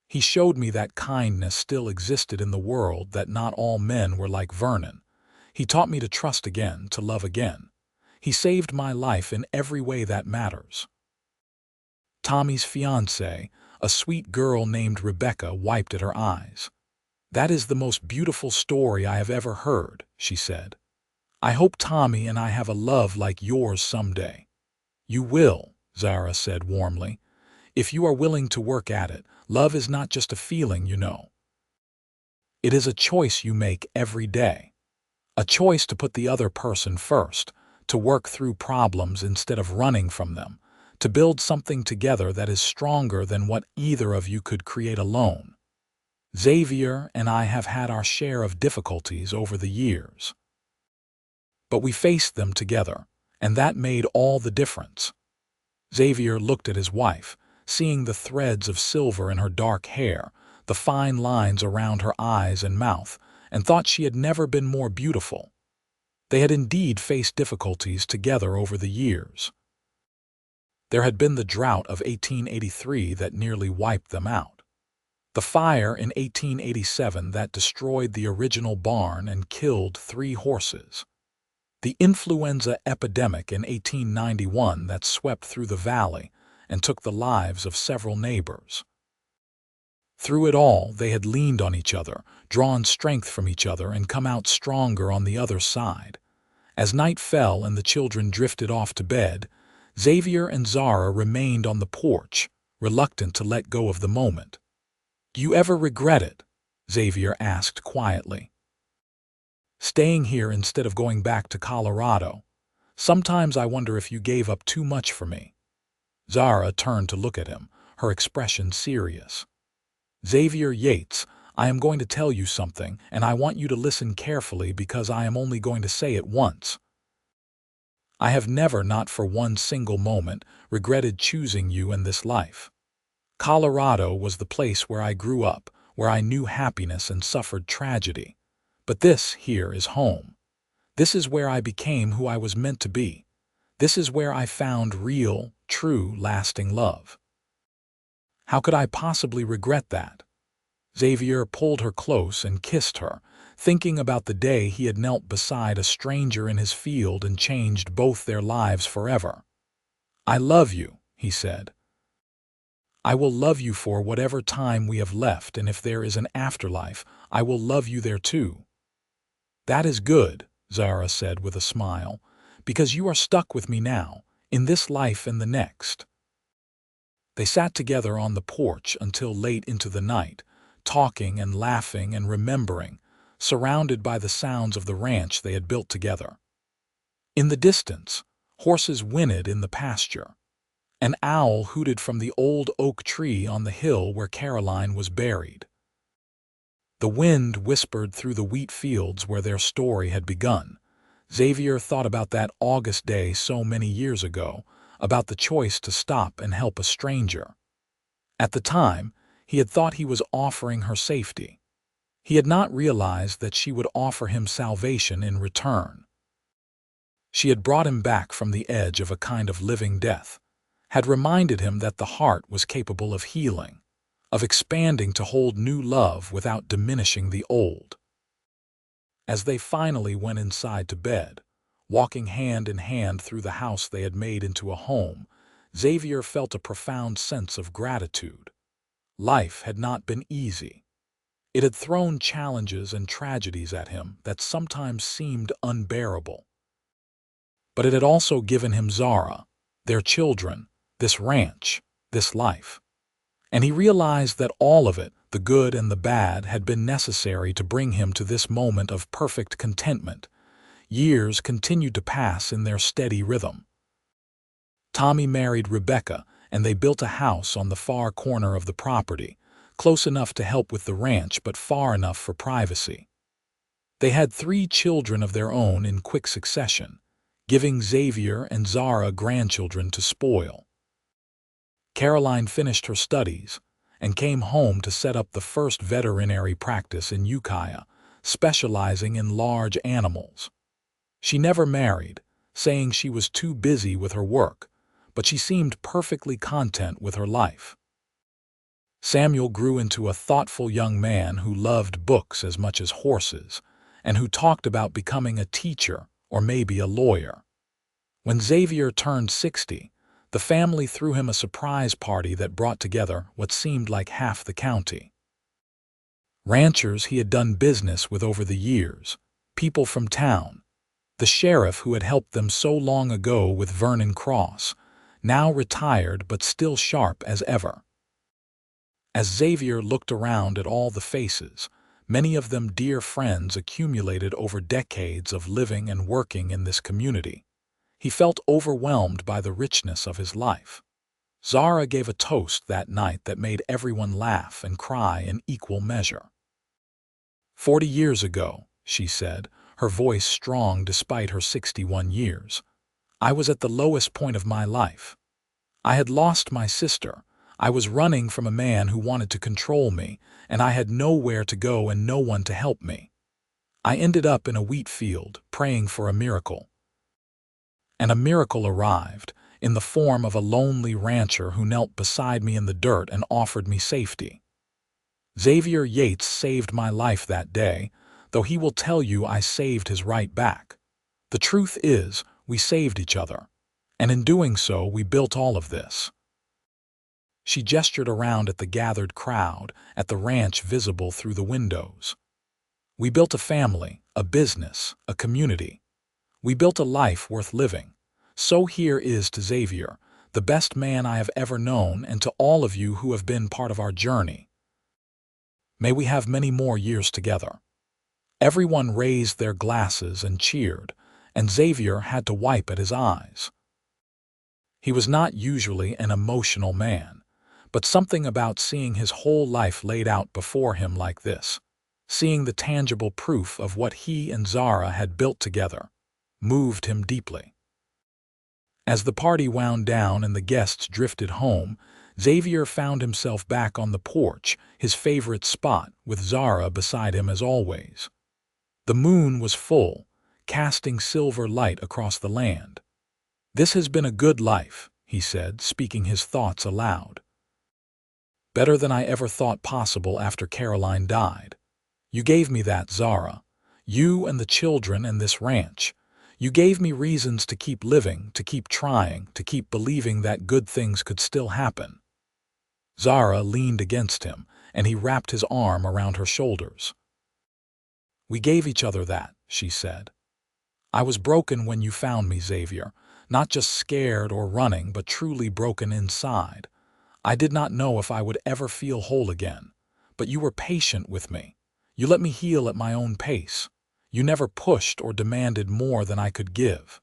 He showed me that kindness still existed in the world, that not all men were like Vernon. He taught me to trust again, to love again. He saved my life in every way that matters." Tommy's fiancée, a sweet girl named Rebecca, wiped at her eyes. "That is the most beautiful story I have ever heard," she said. "I hope Tommy and I have a love like yours someday." "You will," Zara said warmly. "If you are willing to work at it. Love is not just a feeling, you know. It is a choice you make every day. A choice to put the other person first, to work through problems instead of running from them, to build something together that is stronger than what either of you could create alone. Xavier and I have had our share of difficulties over the years. But we faced them together, and that made all the difference." Xavier looked at his wife, seeing the threads of silver in her dark hair, the fine lines around her eyes and mouth, and thought she had never been more beautiful. They had indeed faced difficulties together over the years. There had been the drought of 1883 that nearly wiped them out. The fire in 1887 that destroyed the original barn and killed 3 horses. The influenza epidemic in 1891 that swept through the valley and took the lives of several neighbors. Through it all, they had leaned on each other, drawn strength from each other, and come out stronger on the other side. As night fell and the children drifted off to bed, Xavier and Zara remained on the porch, reluctant to let go of the moment. "Do you ever regret it?" Xavier asked quietly. "Staying here instead of going back to Colorado? Sometimes I wonder if you gave up too much for me." Zara turned to look at him, her expression serious. "Xavier Yates, I am going to tell you something, and I want you to listen carefully because I am only going to say it once. I have never, not for one single moment, regretted choosing you in this life. Colorado was the place where I grew up, where I knew happiness and suffered tragedy. But this here is home. This is where I became who I was meant to be. This is where I found real, true, lasting love. How could I possibly regret that?" Xavier pulled her close and kissed her, thinking about the day he had knelt beside a stranger in his field and changed both their lives forever. "I love you," he said. "I will love you for whatever time we have left, and if there is an afterlife, I will love you there too." "That is good," Zara said with a smile, "because you are stuck with me now, in this life and the next." They sat together on the porch until late into the night, talking and laughing and remembering, surrounded by the sounds of the ranch they had built together. In the distance, horses whinnied in the pasture. An owl hooted from the old oak tree on the hill where Caroline was buried. The wind whispered through the wheat fields where their story had begun. Xavier thought about that August day so many years ago, about the choice to stop and help a stranger. At the time, he had thought he was offering her safety. He had not realized that she would offer him salvation in return. She had brought him back from the edge of a kind of living death, had reminded him that the heart was capable of healing, of expanding to hold new love without diminishing the old. As they finally went inside to bed, walking hand in hand through the house they had made into a home, Xavier felt a profound sense of gratitude. Life had not been easy. It had thrown challenges and tragedies at him that sometimes seemed unbearable. But it had also given him Zara, their children, this ranch, this life. And he realized that all of it, the good and the bad, had been necessary to bring him to this moment of perfect contentment. Years continued to pass in their steady rhythm. Tommy married Rebecca, and they built a house on the far corner of the property, close enough to help with the ranch but far enough for privacy. They had 3 children of their own in quick succession, giving Xavier and Zara grandchildren to spoil. Caroline finished her studies and came home to set up the first veterinary practice in Ukiah, specializing in large animals. She never married, saying she was too busy with her work, but she seemed perfectly content with her life. Samuel grew into a thoughtful young man who loved books as much as horses, and who talked about becoming a teacher or maybe a lawyer. When Xavier turned 60, the family threw him a surprise party that brought together what seemed like half the county. Ranchers he had done business with over the years, people from town, the sheriff who had helped them so long ago with Vernon Cross, now retired but still sharp as ever. As Xavier looked around at all the faces, many of them dear friends accumulated over decades of living and working in this community, he felt overwhelmed by the richness of his life. Zara gave a toast that night that made everyone laugh and cry in equal measure. 40 years ago, she said, her voice strong despite her 61 years, I was at the lowest point of my life. I had lost my sister. I was running from a man who wanted to control me, and I had nowhere to go and no one to help me. I ended up in a wheat field, praying for a miracle. And a miracle arrived, in the form of a lonely rancher who knelt beside me in the dirt and offered me safety. Xavier Yates saved my life that day, though he will tell you I saved his right back. The truth is, we saved each other, and in doing so we built all of this. She gestured around at the gathered crowd, at the ranch visible through the windows. We built a family, a business, a community. We built a life worth living. So here is to Xavier, the best man I have ever known, and to all of you who have been part of our journey. May we have many more years together. Everyone raised their glasses and cheered, and Xavier had to wipe at his eyes. He was not usually an emotional man, but something about seeing his whole life laid out before him like this, seeing the tangible proof of what he and Zara had built together, moved him deeply. As the party wound down and the guests drifted home, Xavier found himself back on the porch, his favorite spot, with Zara beside him as always. The moon was full, casting silver light across the land. "This has been a good life," he said, speaking his thoughts aloud. "Better than I ever thought possible after Caroline died. You gave me that, Zara. You and the children and this ranch. You gave me reasons to keep living, to keep trying, to keep believing that good things could still happen." Zara leaned against him, and he wrapped his arm around her shoulders. "We gave each other that," she said. "I was broken when you found me, Xavier, not just scared or running, but truly broken inside. I did not know if I would ever feel whole again, but you were patient with me. You let me heal at my own pace. You never pushed or demanded more than I could give.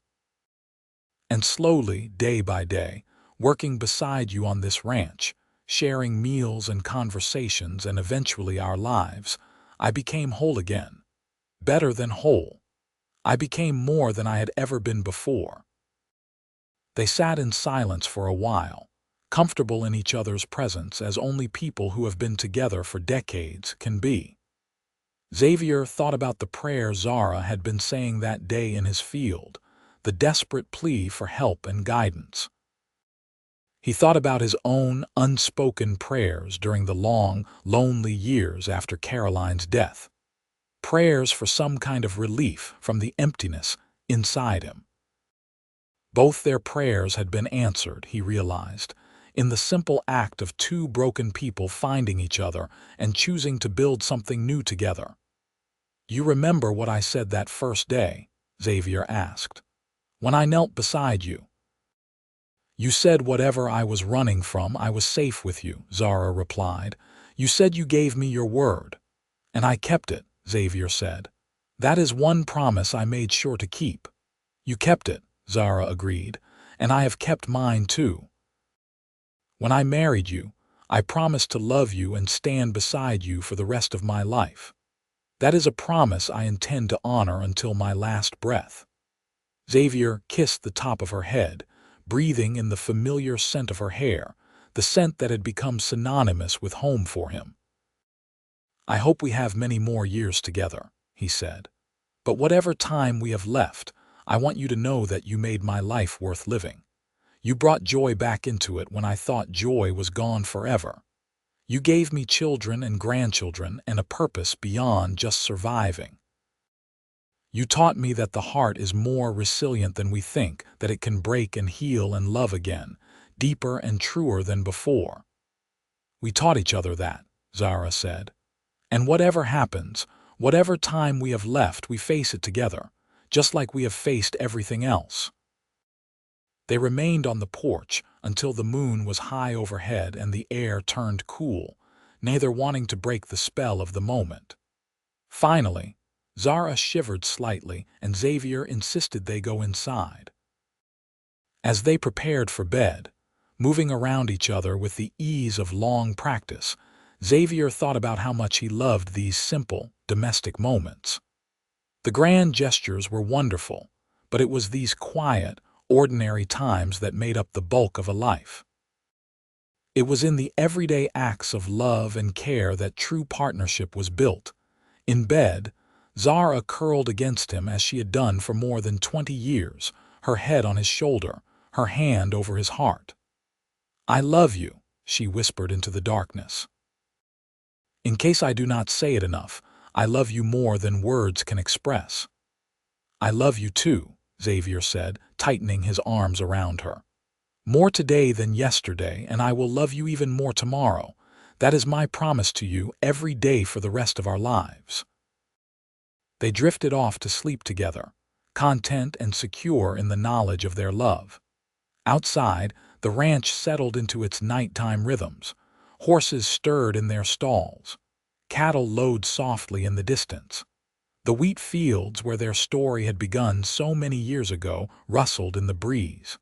And slowly, day by day, working beside you on this ranch, sharing meals and conversations and eventually our lives, I became whole again. Better than whole. I became more than I had ever been before." They sat in silence for a while, comfortable in each other's presence as only people who have been together for decades can be. Xavier thought about the prayer Zara had been saying that day in his field, the desperate plea for help and guidance. He thought about his own unspoken prayers during the long, lonely years after Caroline's death. Prayers for some kind of relief from the emptiness inside him. Both their prayers had been answered, he realized, in the simple act of 2 broken people finding each other and choosing to build something new together. "You remember what I said that first day?" Xavier asked. "When I knelt beside you." You said whatever I was running from, I was safe with you, Zara replied. You said you gave me your word. And I kept it, Xavier said. That is one promise I made sure to keep. You kept it, Zara agreed, and I have kept mine too. When I married you, I promised to love you and stand beside you for the rest of my life. That is a promise I intend to honor until my last breath. Xavier kissed the top of her head, breathing in the familiar scent of her hair, the scent that had become synonymous with home for him. I hope we have many more years together, he said. But whatever time we have left, I want you to know that you made my life worth living. You brought joy back into it when I thought joy was gone forever. You gave me children and grandchildren and a purpose beyond just surviving. You taught me that the heart is more resilient than we think, that it can break and heal and love again, deeper and truer than before. We taught each other that, Zara said. And whatever happens, whatever time we have left, we face it together, just like we have faced everything else. They remained on the porch until the moon was high overhead and the air turned cool, neither wanting to break the spell of the moment. Finally, Zara shivered slightly and Xavier insisted they go inside. As they prepared for bed, moving around each other with the ease of long practice, Xavier thought about how much he loved these simple, domestic moments. The grand gestures were wonderful, but it was these quiet, ordinary times that made up the bulk of a life. It was in the everyday acts of love and care that true partnership was built. In bed, Zara curled against him as she had done for more than 20 years, her head on his shoulder, her hand over his heart. I love you, she whispered into the darkness. In case I do not say it enough, I love you more than words can express. I love you too, Xavier said, tightening his arms around her. More today than yesterday, and I will love you even more tomorrow. That is my promise to you every day for the rest of our lives. They drifted off to sleep together, content and secure in the knowledge of their love. Outside, the ranch settled into its nighttime rhythms. Horses stirred in their stalls. Cattle lowed softly in the distance. The wheat fields where their story had begun so many years ago rustled in the breeze.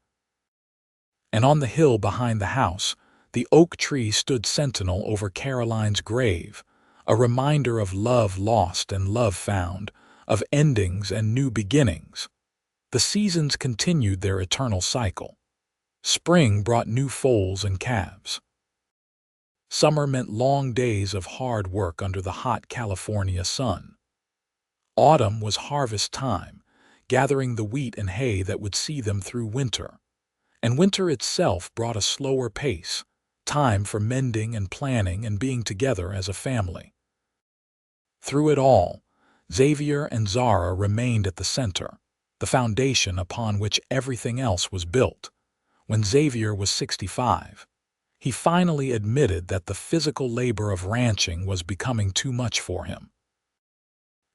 And on the hill behind the house, the oak tree stood sentinel over Caroline's grave, a reminder of love lost and love found, of endings and new beginnings. The seasons continued their eternal cycle. Spring brought new foals and calves. Summer meant long days of hard work under the hot California sun. Autumn was harvest time, gathering the wheat and hay that would see them through winter. And winter itself brought a slower pace, time for mending and planning and being together as a family. Through it all, Xavier and Zara remained at the center, the foundation upon which everything else was built. When Xavier was 65, he finally admitted that the physical labor of ranching was becoming too much for him.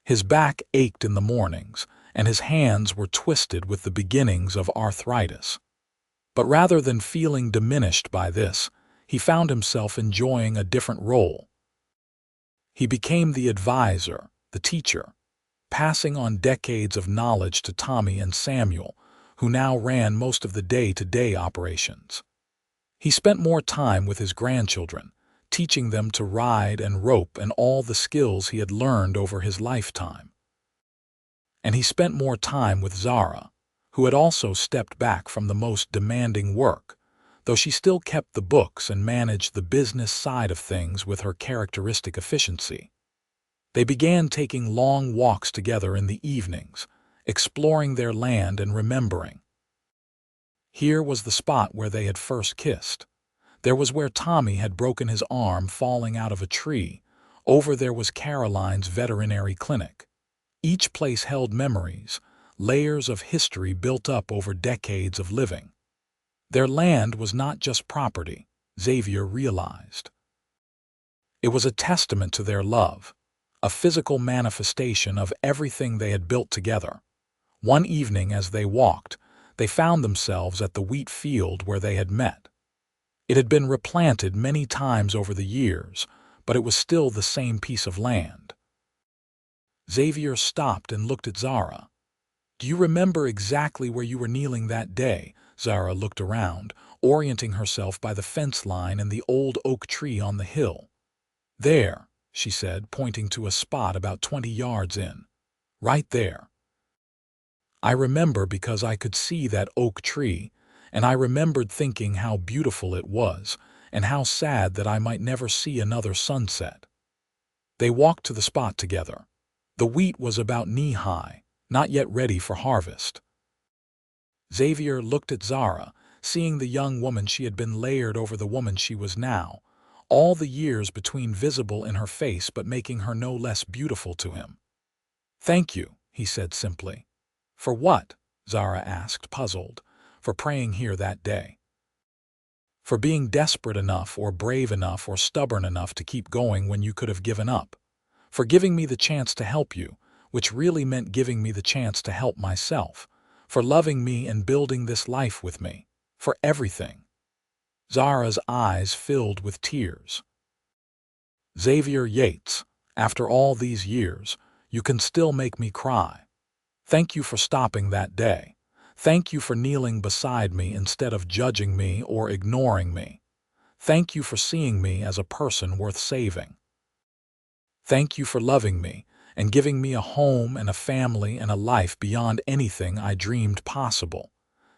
His back ached in the mornings, and his hands were twisted with the beginnings of arthritis. But rather than feeling diminished by this, he found himself enjoying a different role. He became the advisor, the teacher, passing on decades of knowledge to Tommy and Samuel, who now ran most of the day-to-day operations. He spent more time with his grandchildren, teaching them to ride and rope and all the skills he had learned over his lifetime. And he spent more time with Zara, who had also stepped back from the most demanding work, though she still kept the books and managed the business side of things with her characteristic efficiency. They began taking long walks together in the evenings, exploring their land and remembering. Here was the spot where they had first kissed. There was where Tommy had broken his arm falling out of a tree. Over there was Caroline's veterinary clinic. Each place held memories, layers of history built up over decades of living. Their land was not just property, Xavier realized. It was a testament to their love, a physical manifestation of everything they had built together. One evening as they walked, they found themselves at the wheat field where they had met. It had been replanted many times over the years, but it was still the same piece of land. Xavier stopped and looked at Zara. "Do you remember exactly where you were kneeling that day?" Zara looked around, orienting herself by the fence line and the old oak tree on the hill. "There," she said, pointing to a spot about 20 yards in. "Right there. I remember because I could see that oak tree, and I remembered thinking how beautiful it was, and how sad that I might never see another sunset." They walked to the spot together. The wheat was about knee-high, not yet ready for harvest. Xavier looked at Zara, seeing the young woman she had been layered over the woman she was now, all the years between visible in her face but making her no less beautiful to him. "Thank you," he said simply. "For what?" Zara asked, puzzled. "For praying here that day. For being desperate enough or brave enough or stubborn enough to keep going when you could have given up. For giving me the chance to help you, which really meant giving me the chance to help myself. For loving me and building this life with me. For everything." Zara's eyes filled with tears. "Xavier Yates, after all these years, you can still make me cry. Thank you for stopping that day. Thank you for kneeling beside me instead of judging me or ignoring me. Thank you for seeing me as a person worth saving. Thank you for loving me and giving me a home and a family and a life beyond anything I dreamed possible.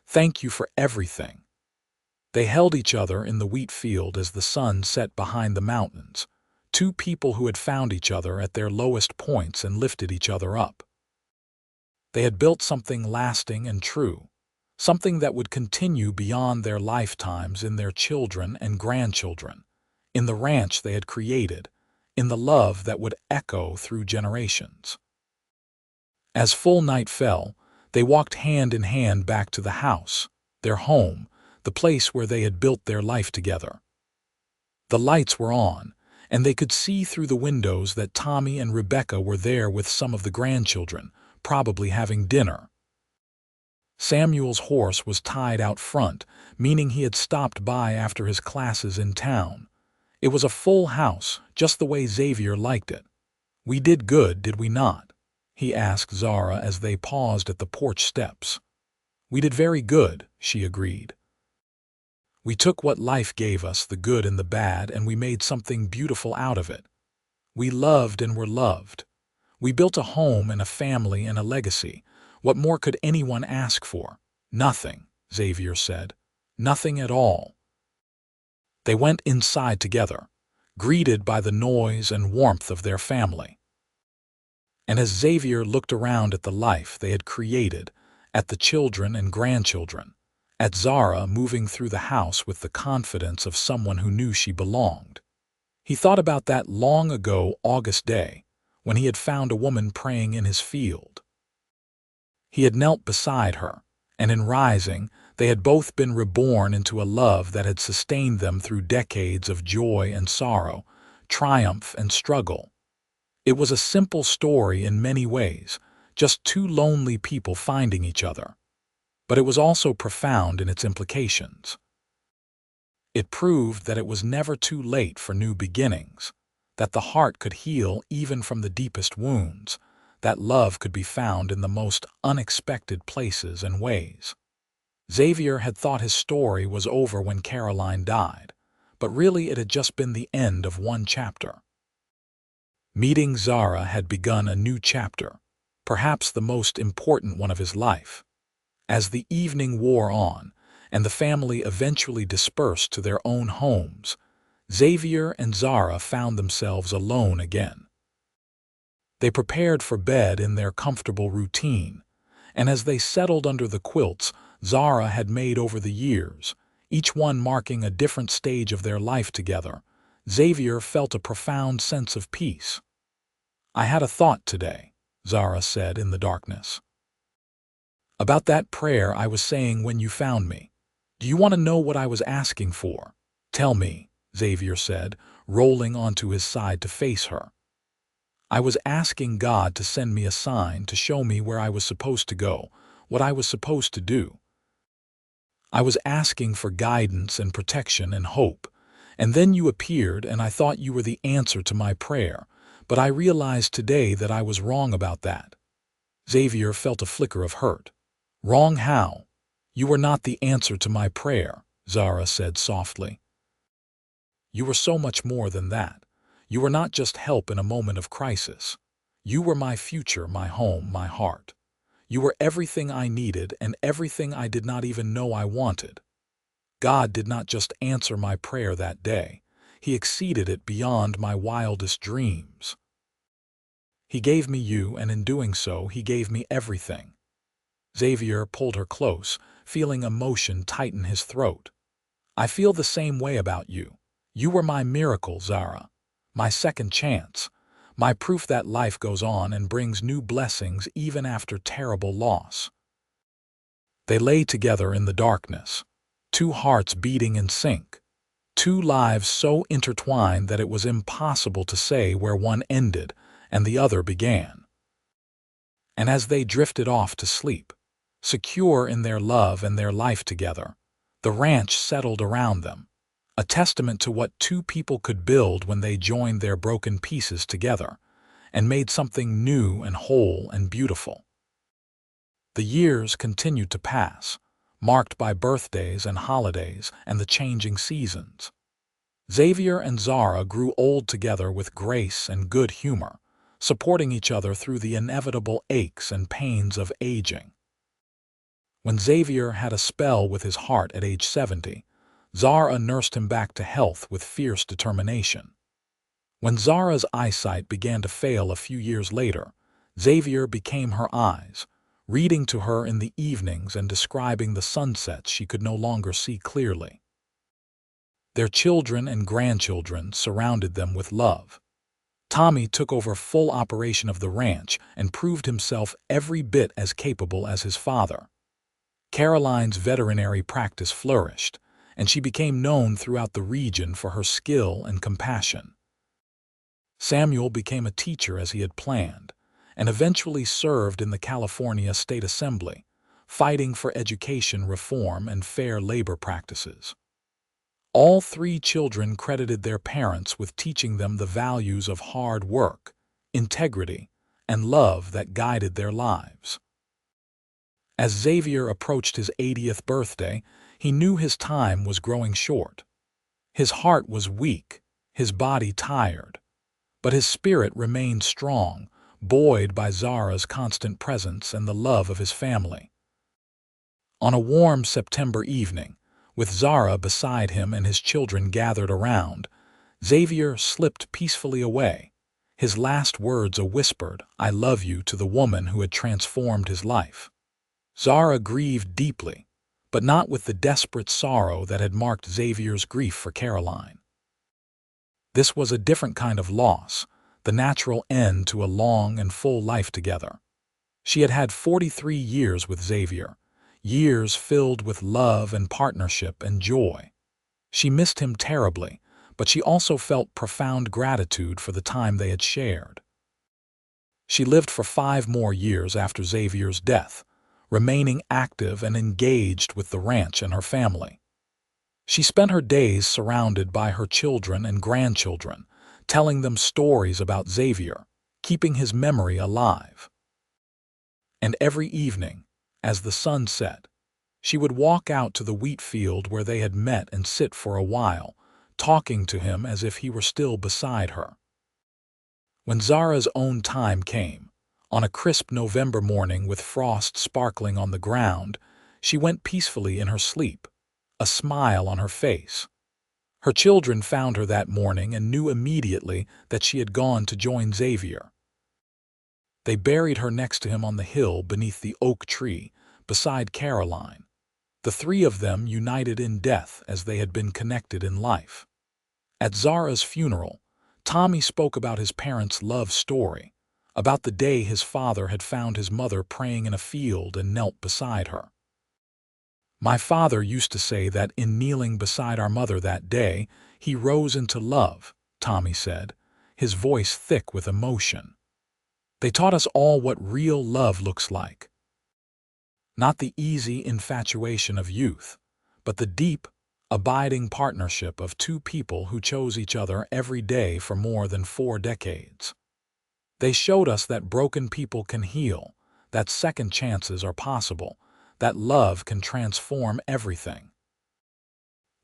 Thank you for everything." They held each other in the wheat field as the sun set behind the mountains, two people who had found each other at their lowest points and lifted each other up. They had built something lasting and true, something that would continue beyond their lifetimes in their children and grandchildren, in the ranch they had created, in the love that would echo through generations. As full night fell, they walked hand in hand back to the house, their home, the place where they had built their life together. The lights were on, and they could see through the windows that Tommy and Rebecca were there with some of the grandchildren, probably having dinner. Samuel's horse was tied out front, meaning he had stopped by after his classes in town. It was a full house, just the way Xavier liked it. "We did good, did we not?" he asked Zara as they paused at the porch steps. "We did very good," she agreed. "We took what life gave us, the good and the bad, and we made something beautiful out of it. We loved and were loved. We built a home and a family and a legacy. What more could anyone ask for?" "Nothing," Xavier said. "Nothing at all." They went inside together, greeted by the noise and warmth of their family. And as Xavier looked around at the life they had created, at the children and grandchildren, at Zara moving through the house with the confidence of someone who knew she belonged, he thought about that long ago August day when he had found a woman praying in his field. He had knelt beside her, and in rising, they had both been reborn into a love that had sustained them through decades of joy and sorrow, triumph and struggle. It was a simple story in many ways, just two lonely people finding each other. But it was also profound in its implications. It proved that it was never too late for new beginnings, that the heart could heal even from the deepest wounds, that love could be found in the most unexpected places and ways. Xavier had thought his story was over when Caroline died, but really it had just been the end of one chapter. Meeting Zara had begun a new chapter, perhaps the most important one of his life. As the evening wore on, and the family eventually dispersed to their own homes, Xavier and Zara found themselves alone again. They prepared for bed in their comfortable routine, and as they settled under the quilts Zara had made over the years, each one marking a different stage of their life together, Xavier felt a profound sense of peace. "I had a thought today," Zara said in the darkness. "About that prayer I was saying when you found me. Do you want to know what I was asking for?" "Tell me," Xavier said, rolling onto his side to face her. "I was asking God to send me a sign to show me where I was supposed to go, what I was supposed to do. I was asking for guidance and protection and hope, and then you appeared and I thought you were the answer to my prayer, but I realized today that I was wrong about that." Xavier felt a flicker of hurt. "Wrong how? You were not the answer to my prayer," Zara said softly. "You were so much more than that. You were not just help in a moment of crisis. You were my future, my home, my heart. You were everything I needed and everything I did not even know I wanted. God did not just answer my prayer that day. He exceeded it beyond my wildest dreams. He gave me you, and in doing so, he gave me everything." Xavier pulled her close, feeling emotion tighten his throat. "I feel the same way about you. You were my miracle, Zara. My second chance. My proof that life goes on and brings new blessings even after terrible loss." They lay together in the darkness, two hearts beating in sync, two lives so intertwined that it was impossible to say where one ended and the other began. And as they drifted off to sleep, secure in their love and their life together, the ranch settled around them, a testament to what two people could build when they joined their broken pieces together and made something new and whole and beautiful. The years continued to pass, marked by birthdays and holidays and the changing seasons. Xavier and Zara grew old together with grace and good humor, supporting each other through the inevitable aches and pains of aging. When Xavier had a spell with his heart at age 70, Zara nursed him back to health with fierce determination. When Zara's eyesight began to fail a few years later, Xavier became her eyes, reading to her in the evenings and describing the sunsets she could no longer see clearly. Their children and grandchildren surrounded them with love. Tommy took over full operation of the ranch and proved himself every bit as capable as his father. Caroline's veterinary practice flourished, and she became known throughout the region for her skill and compassion. Samuel became a teacher as he had planned, and eventually served in the California State Assembly, fighting for education reform and fair labor practices. All three children credited their parents with teaching them the values of hard work, integrity, and love that guided their lives. As Xavier approached his 80th birthday, he knew his time was growing short. His heart was weak, his body tired, but his spirit remained strong, buoyed by Zara's constant presence and the love of his family. On a warm September evening, with Zara beside him and his children gathered around, Xavier slipped peacefully away, his last words a whispered "I love you" to the woman who had transformed his life. Zara grieved deeply, but not with the desperate sorrow that had marked Xavier's grief for Caroline. This was a different kind of loss, the natural end to a long and full life together. She had had 43 years with Xavier, years filled with love and partnership and joy. She missed him terribly, but she also felt profound gratitude for the time they had shared. She lived for 5 more years after Xavier's death, remaining active and engaged with the ranch and her family. She spent her days surrounded by her children and grandchildren, telling them stories about Xavier, keeping his memory alive. And every evening, as the sun set, she would walk out to the wheat field where they had met and sit for a while, talking to him as if he were still beside her. When Zara's own time came, on a crisp November morning with frost sparkling on the ground, she went peacefully in her sleep, a smile on her face. Her children found her that morning and knew immediately that she had gone to join Xavier. They buried her next to him on the hill beneath the oak tree, beside Caroline. The three of them united in death as they had been connected in life. At Zara's funeral, Tommy spoke about his parents' love story, about the day his father had found his mother praying in a field and knelt beside her. "My father used to say that in kneeling beside our mother that day, he rose into love," Tommy said, his voice thick with emotion. "They taught us all what real love looks like. Not the easy infatuation of youth, but the deep, abiding partnership of two people who chose each other every day for more than 4 decades. They showed us that broken people can heal, that second chances are possible, that love can transform everything.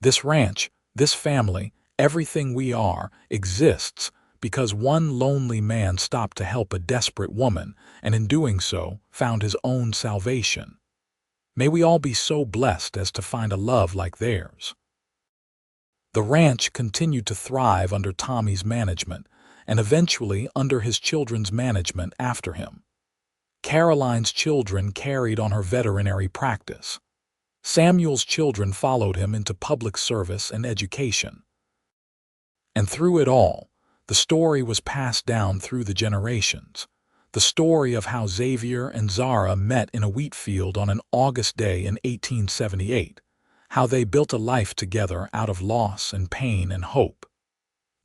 This ranch, this family, everything we are, exists because one lonely man stopped to help a desperate woman, and in doing so, found his own salvation. May we all be so blessed as to find a love like theirs. The ranch continued to thrive under Tommy's management, and eventually under his children's management after him. Caroline's children carried on her veterinary practice. Samuel's children followed him into public service and education. And through it all, the story was passed down through the generations. The story of how Xavier and Zara met in a wheat field on an August day in 1878, how they built a life together out of loss and pain and hope.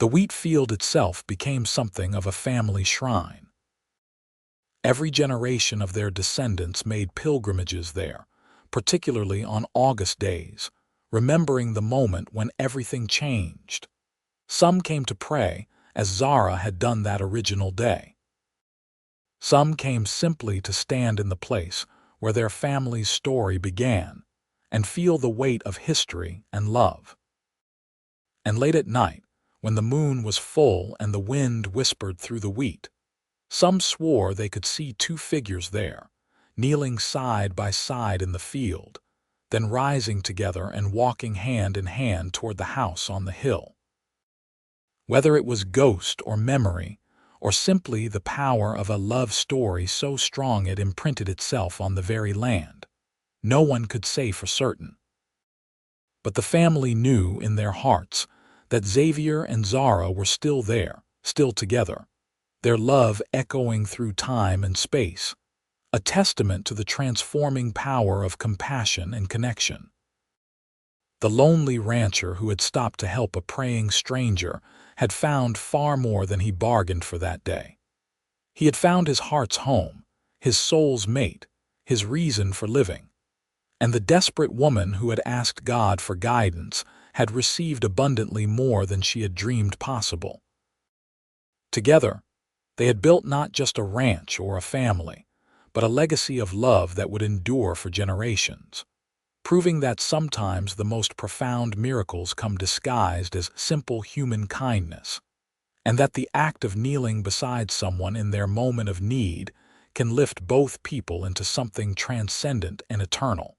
The wheat field itself became something of a family shrine. Every generation of their descendants made pilgrimages there, particularly on August days, remembering the moment when everything changed. Some came to pray, as Zara had done that original day. Some came simply to stand in the place where their family's story began and feel the weight of history and love. And late at night, when the moon was full and the wind whispered through the wheat, some swore they could see 2 figures there, kneeling side by side in the field, then rising together and walking hand in hand toward the house on the hill. Whether it was ghost or memory, or simply the power of a love story so strong it imprinted itself on the very land, no one could say for certain. But the family knew in their hearts that Xavier and Zara were still there, still together, their love echoing through time and space, a testament to the transforming power of compassion and connection. The lonely rancher who had stopped to help a praying stranger had found far more than he bargained for that day. He had found his heart's home, his soul's mate, his reason for living. And the desperate woman who had asked God for guidance had received abundantly more than she had dreamed possible. Together, they had built not just a ranch or a family, but a legacy of love that would endure for generations, proving that sometimes the most profound miracles come disguised as simple human kindness, and that the act of kneeling beside someone in their moment of need can lift both people into something transcendent and eternal.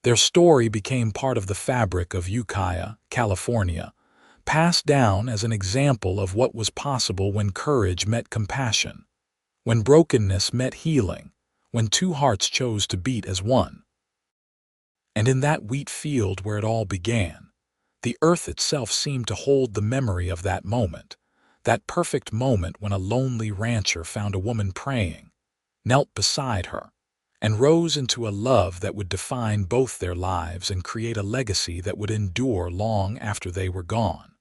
Their story became part of the fabric of Ukiah, California, passed down as an example of what was possible when courage met compassion, when brokenness met healing, when 2 hearts chose to beat as one. And in that wheat field where it all began, the earth itself seemed to hold the memory of that moment, that perfect moment when a lonely rancher found a woman praying, knelt beside her, and rose into a love that would define both their lives and create a legacy that would endure long after they were gone.